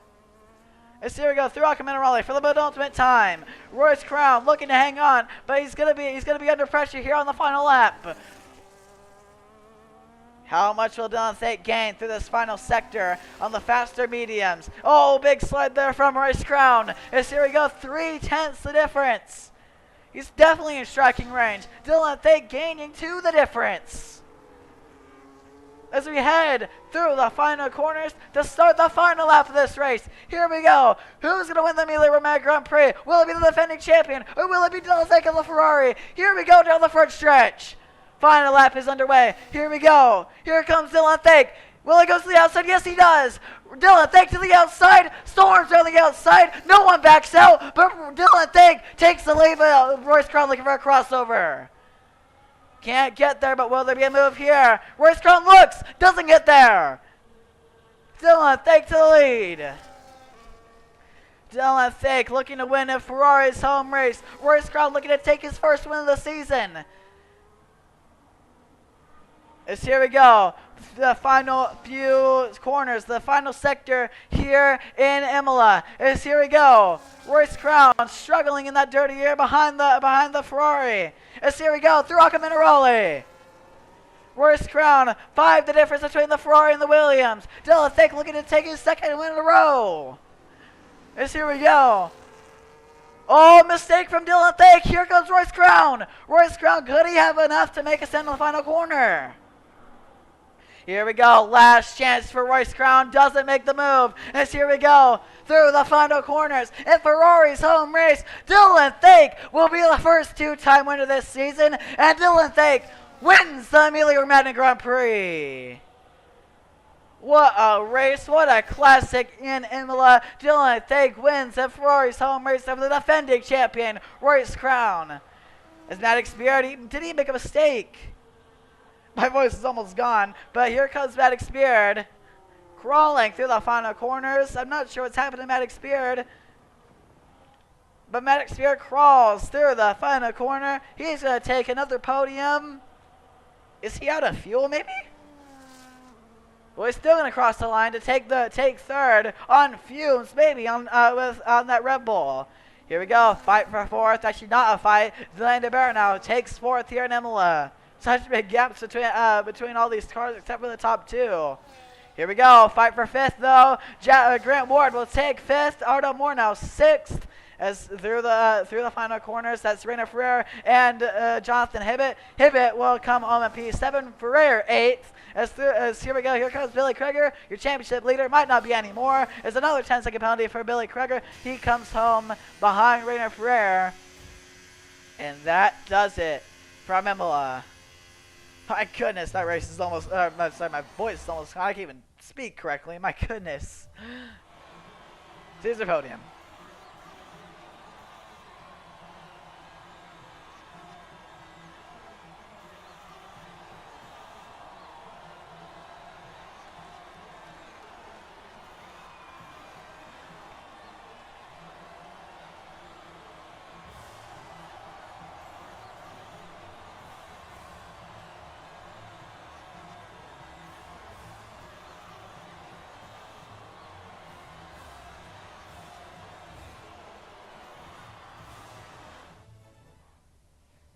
Here we go through Acqua Minerale for the penultimate time. Royce Crown looking to hang on, but he's gonna be under pressure here on the final lap. How much will Dylan Dake gain through this final sector on the faster mediums? Oh, big slide there from Royce Crown. Here we go, 3/10 the difference. He's definitely in striking range. Dylan Dake gaining 2 the difference. As we head through the final corners to start the final lap of this race. Here we go. Who's going to win the Emilia Romagna Grand Prix? Will it be the defending champion, or will it be Dylan Dake of the Ferrari? Here we go down the front stretch. Final lap is underway. Here we go. Here comes Dylan Dake. Will he go to the outside? Yes, he does. Dylan Think to the outside. Storms on the outside. No one backs out, but Dylan Think takes the lead. Royce Crown looking for a crossover. Can't get there, but will there be a move here? Royce Crown looks, doesn't get there. Dylan Think to the lead. Dylan Think looking to win a Ferrari's home race. Royce Crown looking to take his first win of the season. As here we go. The final few corners, the final sector here in Emilia. As here we go. Royce Crown struggling in that dirty air behind the Ferrari. As here we go through Rocca Minerale. Royce Crown, 5 the difference between the Ferrari and the Williams. Dylan Think looking to take his second win in a row. As here we go. Oh, mistake from Dylan Think. Here comes Royce Crown. Royce Crown, could he have enough to make us in the final corner? Here we go. Last chance for Royce Crown. Doesn't make the move. As here we go through the final corners in Ferrari's home race. Dylan Think will be the first 2-time winner this season. And Dylan Think wins the Emilia Romagna Grand Prix. What a race. What a classic in Emilia. Dylan Think wins the Ferrari's home race over the defending champion, Royce Crown. As Maddox Beard, did he make a mistake? My voice is almost gone, but here comes Maddox Beard crawling through the final corners. I'm not sure what's happened to Maddox Beard, but Maddox Beard crawls through the final corner. He's going to take another podium. Is he out of fuel, maybe? Well, he's still going to cross the line to take third on fumes, maybe on that Red Bull. Here we go, fight for fourth. Actually, not a fight. Landon Barrow takes fourth here in Emilia. Such big gaps between all these cars except for the top 2. Here we go. Fight for fifth, though. Grant Ward will take fifth. Ardo Moore now sixth. As through the final corners, that's Reina Ferrer and Jonathan Hibbett. Hibbett will come home in P7. Ferrer eighth. As here we go. Here comes Billy Kreger, your championship leader. Might not be anymore. There's another 10-second penalty for Billy Kreger. He comes home behind Reina Ferrer, and that does it from Emilia. My goodness, that race is almost, sorry, my voice is almost, I can't even speak correctly. My goodness. Here's the podium.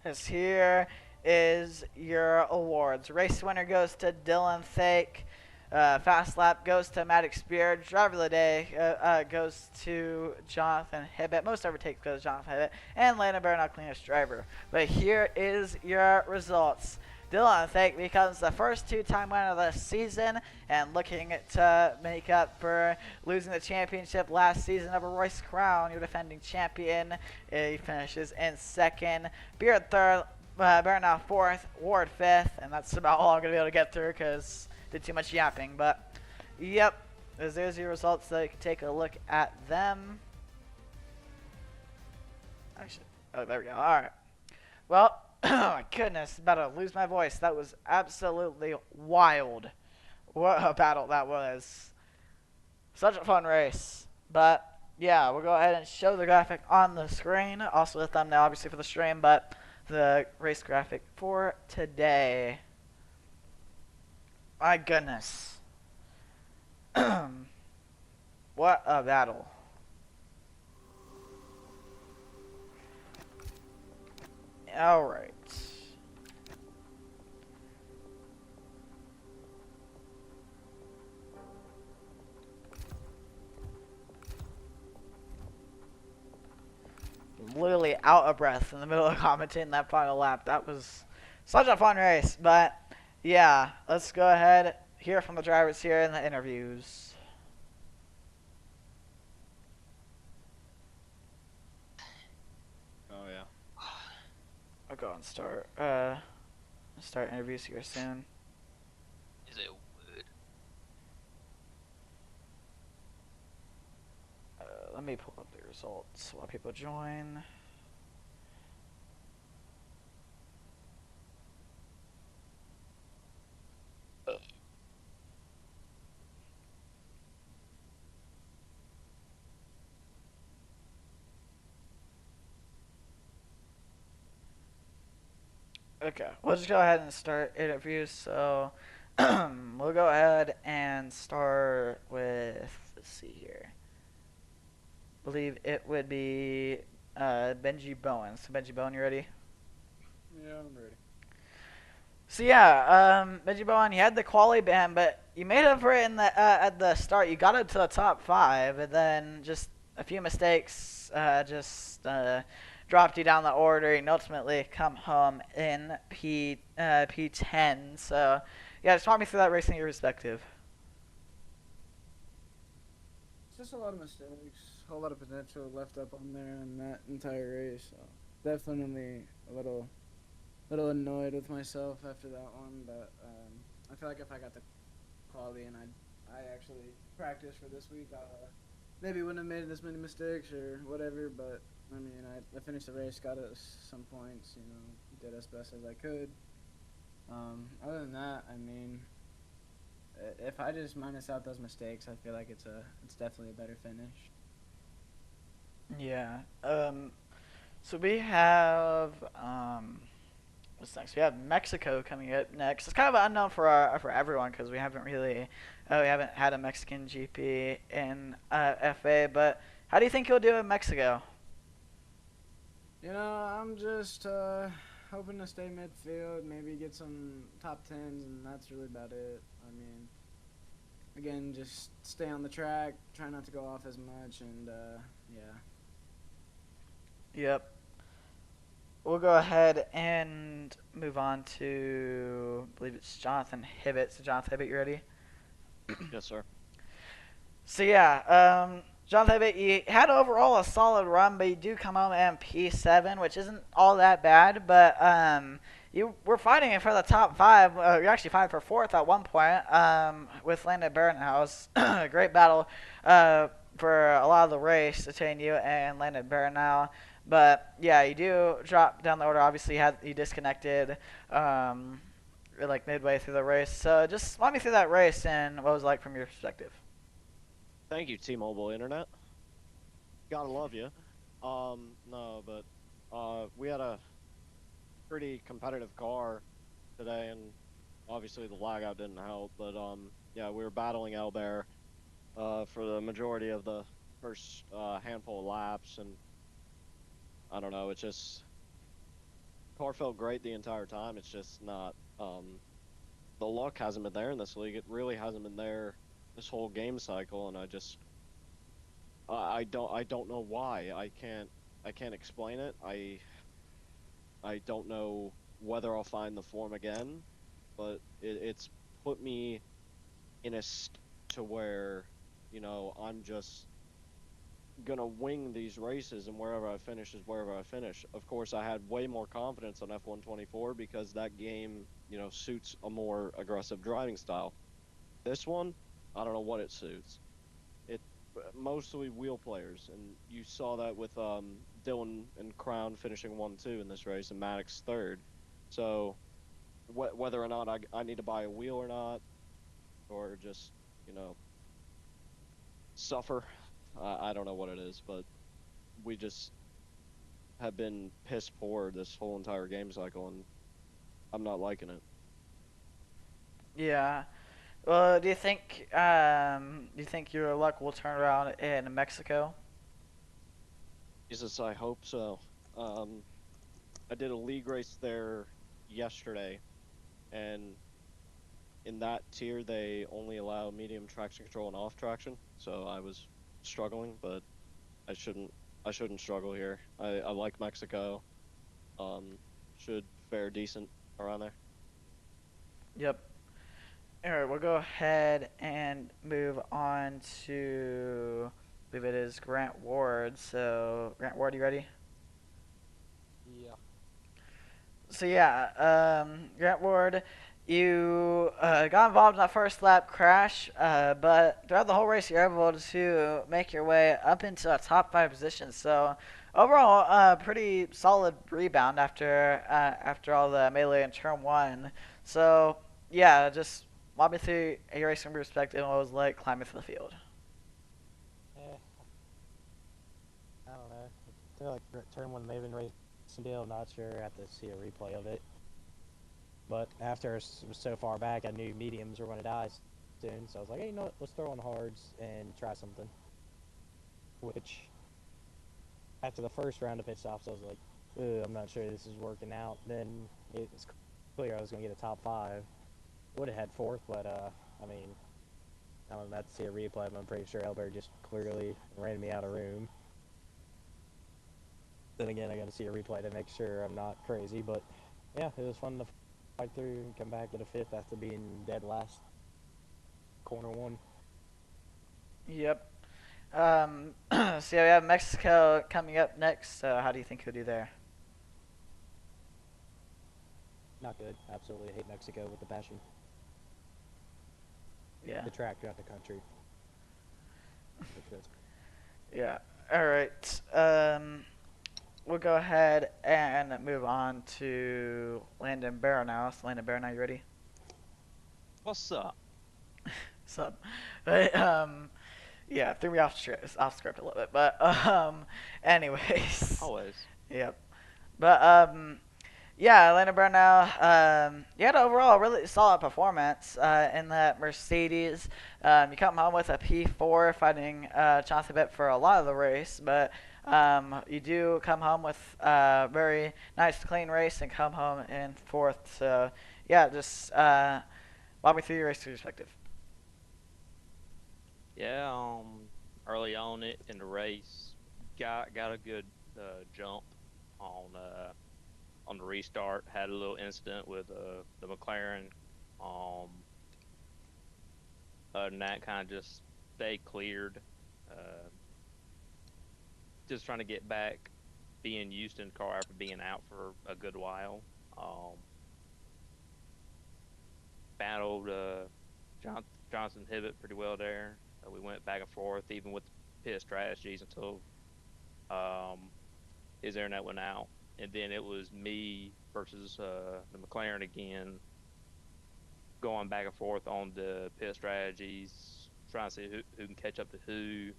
As here is your awards. Race winner goes to Dylan Think. Fast lap goes to Maddox Beard. Driver of the day goes to Jonathan Hibbett. Most overtakes goes to Jonathan Hibbett. And Landon Barrow, cleanest driver. But here is your results. Dylan Think becomes the first 2-time winner of the season and looking to make up for losing the championship last season over Royce Crown, your defending champion. He finishes in second. Beard third. Barrow now fourth. Ward fifth. And that's about all I'm going to be able to get through because did too much yapping. But, yep. There's your results so you can take a look at them. Actually, oh, there we go. All right. Well, oh my goodness, about to lose my voice. That was absolutely wild. What a battle that was. Such a fun race. But, yeah, we'll go ahead and show the graphic on the screen. Also the thumbnail, obviously, for the stream, but the race graphic for today. My goodness. What a battle. All right. Literally out of breath in the middle of commentating that final lap. That was such a fun race. But yeah, let's go ahead hear from the drivers here in the interviews. Oh yeah. I'll go and start interviews here soon. Is it wood? let me pull up the results while people join. Okay, we'll just go ahead and start interviews. So we'll go ahead and start with, let's see here. I believe it would be Benji Bowen. So Benji Bowen, you ready? Yeah, I'm ready. So yeah, Benji Bowen, you had the quali ban, but you made up for it in the at the start. You got it to the top 5, and then just a few mistakes just dropped you down the order, and ultimately come home in P10. So yeah, just walk me through that race in your perspective. It's just a lot of mistakes, a whole lot of potential left up on there in that entire race. So definitely a little annoyed with myself after that one, but I feel like if I got the quality and I actually practiced for this week, maybe wouldn't have made as many mistakes or whatever. But I mean, I finished the race, got us some points, did as best as I could. Other than that, I mean, if I just minus out those mistakes, I feel like it's definitely a better finish. Yeah. So we have what's next? We have Mexico coming up next. It's kind of unknown for everyone because we haven't had a Mexican GP in FA. But how do you think he'll do in Mexico? I'm just hoping to stay midfield, maybe get some top tens, and that's really about it. I mean, again, just stay on the track, try not to go off as much, and yeah. Yep. We'll go ahead and move on to, I believe it's Jonathan Hibbett. So Jonathan Hibbett, you ready? Yes, sir. So yeah, Jonathan Hibbett, you had overall a solid run, but you do come home in P7, which isn't all that bad. But you were fighting for the top 5. You're actually fighting for 4th at one point with Landon Barenhouse. Great battle for a lot of the race between you and Landon Barenhouse. But yeah, you do drop down the order. Obviously, you disconnected like midway through the race. So just walk me through that race and what it was like from your perspective. Thank you, T-Mobile Internet. Gotta love you. No, but we had a pretty competitive car today, and obviously the lag out didn't help. But yeah, we were battling Albert for the majority of the first handful of laps, and I don't know. It's just car felt great the entire time. It's just not. The luck hasn't been there in this league. It really hasn't been there this whole game cycle, and I don't know why. I can't explain it. I don't know whether I'll find the form again, but it's put me in a to where, I'm just gonna wing these races, and wherever I finish is wherever I finish. Of course, I had way more confidence on F124 because that game, suits a more aggressive driving style. This one, I don't know what it suits. It mostly wheel players, and you saw that with Dylan and Crown finishing 1-2 in this race, and Maddox third. So whether or not I need to buy a wheel or not, or just you know suffer, I don't know what it is, but we just have been piss poor this whole entire game cycle, and I'm not liking it. Yeah. Do you think your luck will turn around in Mexico? Jesus, I hope so. Um, I did a league race there yesterday, and in that tier they only allow medium traction control and off traction, so I was struggling, but I shouldn't I shouldn't struggle here. I like Mexico. Um, should fare decent around there. Yep. All right, we'll go ahead and move on to, I believe it is Grant Ward. So, Grant Ward, you ready? Yeah. So yeah, Grant Ward, You got involved in that first lap crash, but throughout the whole race, you're able to make your way up into a top five position. So overall, pretty solid rebound after all the melee in turn one. So yeah, just walk me through your racing perspective and what it was like climbing through the field. Eh, I don't know. I feel like turn one may have been racing deal. I'm not sure. I have to see a replay of it. But after it was so far back, I knew mediums were going to die soon. So I was like, hey, you know what? Let's throw on hards and try something. Which, after the first round of pit stops, I was like, ugh, I'm not sure this is working out. Then it was clear I was going to get a top five. Would have had fourth, but I mean, I'm about to see a replay. But I'm pretty sure Elbert just clearly ran me out of room. Then again, I got to see a replay to make sure I'm not crazy. But yeah, it was fun to fight through and come back with a fifth after being dead last corner one. Yep. So yeah, we have Mexico coming up next. So how do you think he'll do there? Not good. Absolutely hate Mexico with the passion. Yeah. The track throughout the country. Yeah. All right. We'll go ahead and move on to Landon Barrow now. So Landon Barrow, now you ready? What's up? Sup? But, yeah, threw me off script a little bit, but anyways. Always. Yep. But yeah, Landon Barrow now. You had overall a really solid performance in that Mercedes. You come home with a P4, fighting Jonathan Bit for a lot of the race, but you do come home with a very nice, clean race and come home in fourth. So, yeah, just walk me through your race perspective. Yeah, early on in the race, got a good jump on the restart. Had a little incident with the McLaren. Other than that, kind of just stayed cleared. Just trying to get back, being used in the car after being out for a good while. Battled Johnson Hibbett pretty well there. We went back and forth, even with the pit strategies, until his air net went out. And then it was me versus the McLaren again, going back and forth on the pit strategies, trying to see who can catch up to who.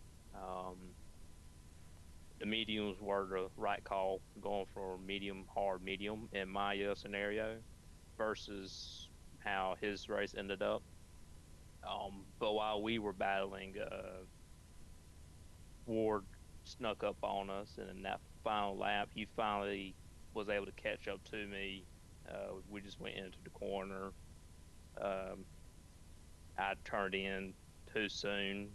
The mediums were the right call, going for medium, hard, medium in my scenario versus how his race ended up. But while we were battling, Ward snuck up on us, and in that final lap, he finally was able to catch up to me. We just went into the corner. I turned in too soon.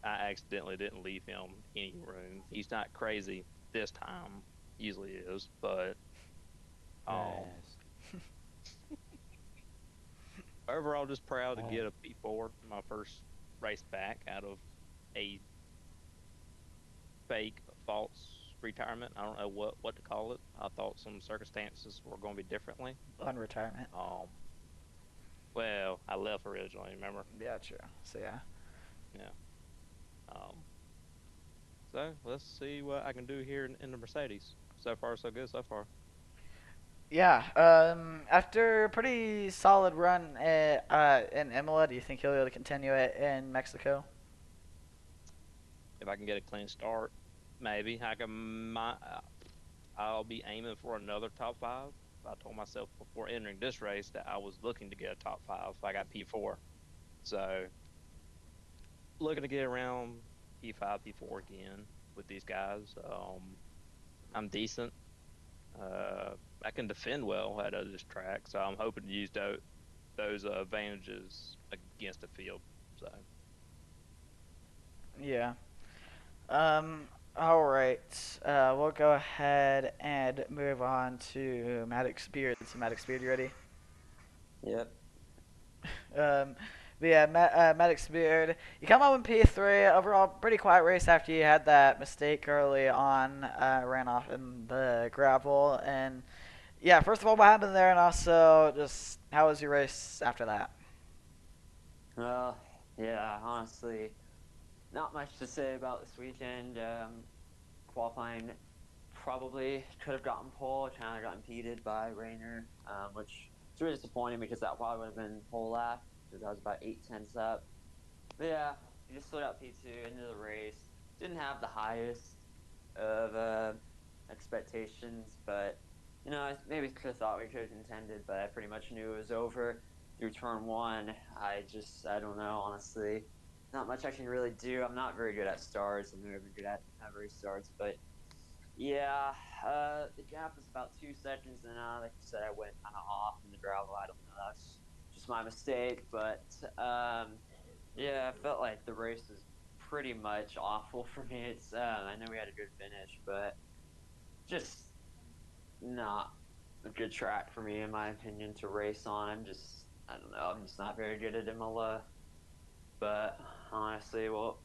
I accidentally didn't leave him any room. He's not crazy this time. Usually is, but Yes. overall, just proud to get a P4, my first race back out of a fake false retirement. I don't know what to call it. I thought some circumstances were going to be differently. Unretirement. Well, I left originally, remember? Yeah, true. So yeah. Yeah. So let's see what I can do here in the Mercedes. So far, so good. So far. Yeah. After a pretty solid run in Emilia, do you think he'll be able to continue it in Mexico? If I can get a clean start, maybe I'll be aiming for another top five. I told myself before entering this race that I was looking to get a top five. I got P4, so looking to get around P5, P4 again with these guys. I'm decent. I can defend well at this track, so I'm hoping to use those advantages against the field. So Yeah. All right. We'll go ahead and move on to Maddox Beard. So Maddox Beard, you ready? Yep. But yeah, Maddox Beard. You come up in P3. Overall, pretty quiet race after you had that mistake early on. Ran off in the gravel, and yeah, first of all, what happened there, and also just how was your race after that? Well, yeah, honestly, not much to say about this weekend. Qualifying probably could have gotten pole, kind of got impeded by Rayner, which is really disappointing because that probably would have been pole lap because I was about 8 tenths up. But yeah, he just slowed out P2 into the race. Didn't have the highest of expectations, but maybe could have thought we could have contended, but I pretty much knew it was over through turn one. I don't know, honestly. Not much I can really do. I'm not very good at starts. I'm never good at every starts, but yeah, the gap was about 2 seconds, and like you said, I went kind of off in the gravel. I don't know. That's just my mistake, but yeah, I felt like the race was pretty much awful for me. I know we had a good finish, but just not a good track for me, in my opinion, to race on. I don't know. I'm just not very good at Imola. But honestly, we'll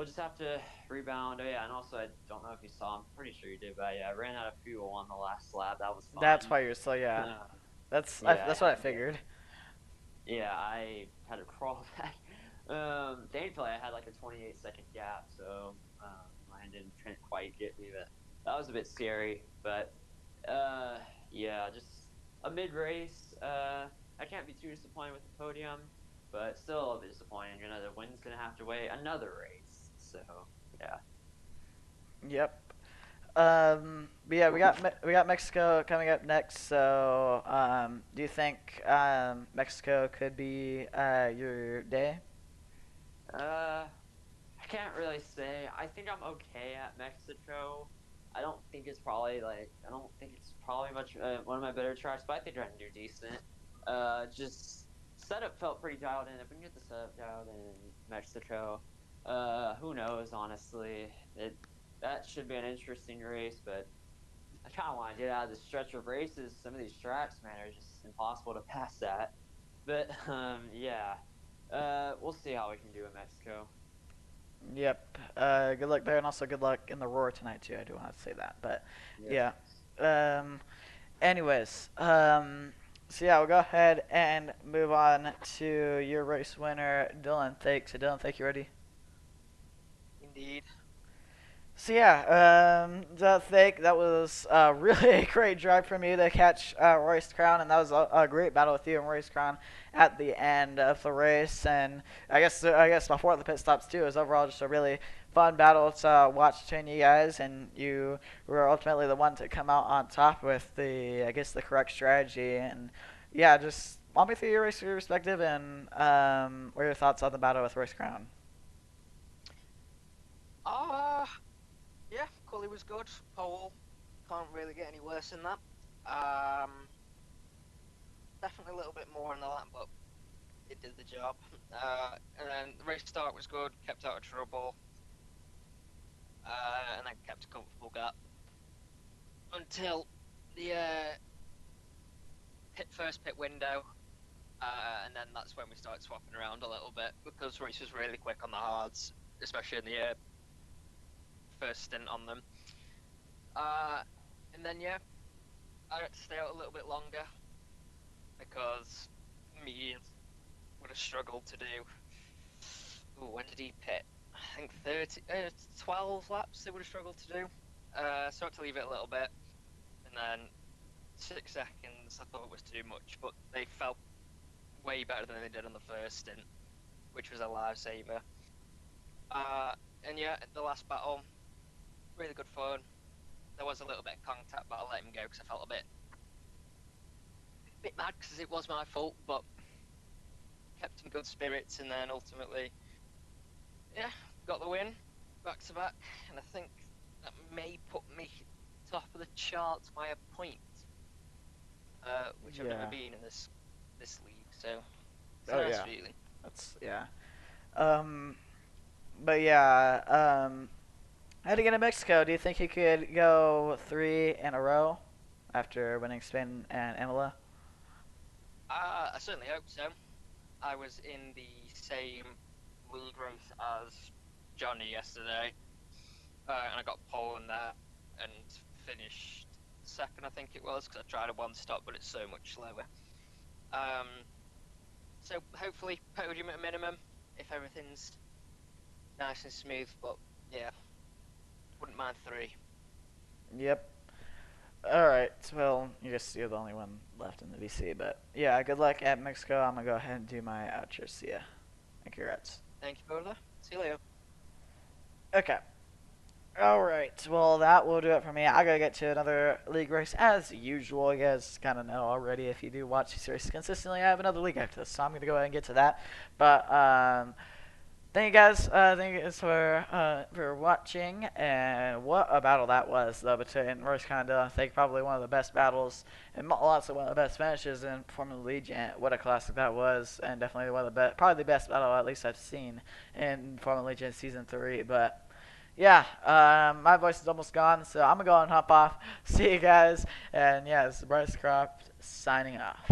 just have to rebound. Oh yeah, and also I don't know if you saw. I'm pretty sure you did, but yeah, I ran out of fuel on the last lap. That was That's fun. why you're so yeah. Yeah, That's what I figured. I had to crawl back. Thankfully, I had like a 28-second gap, so mine didn't quite get me. But that was a bit scary. But yeah, just a mid race. I can't be too disappointed with the podium, but still a little bit disappointed. The win's gonna have to wait another race. So yeah. Yep. But yeah, we got Mexico coming up next. So, do you think Mexico could be your day? I can't really say. I think I'm okay at Mexico. I don't think it's probably much one of my better tracks, but I think I can do decent. Just setup felt pretty dialed in. If we can get the setup dialed in Mexico, who knows? Honestly, that should be an interesting race, but I kind of want to get out of this stretch of races. Some of these tracks, man, are just impossible to pass at. But yeah, we'll see how we can do in Mexico. Yep. Good luck there, and also good luck in the Roar tonight too. I do want to say that, but Yes. yeah. Um, anyways, so yeah, we'll go ahead and move on to your race winner, Dylan Thake. So Dylan Thake, you ready? Indeed. So yeah, that was really a great drive from you to catch Royce Crown, and that was a great battle with you and Royce Crown at the end of the race. And I guess before the pit stops too, it was overall just a really fun battle to watch between you guys, and you were ultimately the one to come out on top with the correct strategy. And yeah, just walk me through your race, your perspective, and what are your thoughts on the battle with Royce Crown? Uh, yeah, quality was good. Pole, can't really get any worse than that. Um, Definitely a little bit more in the lap, but it did the job. And then the race start was good, kept out of trouble, and then kept a comfortable gap until the first pit window. And then that's when we started swapping around a little bit because race was really quick on the hards, especially in the first stint on them. And then yeah, I had to stay out a little bit longer because me would have struggled to do. Ooh, when did he pit? I think 12 laps they would have struggled to do. So I had to leave it a little bit, and then 6 seconds I thought it was too much, but they felt way better than they did on the first stint, which was a lifesaver. And yeah, the last battle, really good fun. There was a little bit of contact, but I let him go because I felt a bit mad because it was my fault, but kept in good spirits, and then ultimately, yeah, got the win back to back, and I think that may put me top of the charts by a point, which I've never Yeah. been in this league, so it's a Oh nice yeah. feeling. That's yeah. Um, but yeah, heading into Mexico, do you think he could go three in a row after winning Spain and Emilia? I certainly hope so. I was in the same league race as Johnny yesterday, and I got pole in there and finished second, I think it was, because I tried a one stop, but it's so much slower. So hopefully podium at a minimum if everything's nice and smooth. But yeah, wouldn't mind 3. Yep. Alright, well, you're the only one left in the VC, but yeah, good luck at Mexico. I'm gonna go ahead and do my outro. See ya. And congrats. Thank you, brother. See you later. Okay. Alright, well, that will do it for me. I gotta get to another league race as usual. You guys kind of know already if you do watch these races consistently. I have another league after this, so I'm gonna go ahead and get to that. But, thank you guys. Thank you guys for watching. And what a battle that was, though, between Royce Condell. I think probably one of the best battles, and also one of the best finishes in Formula Allegiant. What a classic that was, and definitely one of the best, probably the best battle at least I've seen in Formula Allegiant Season 3. But yeah, my voice is almost gone, so I'm gonna go and hop off. See you guys, and yeah, this is Bryce Croft signing off.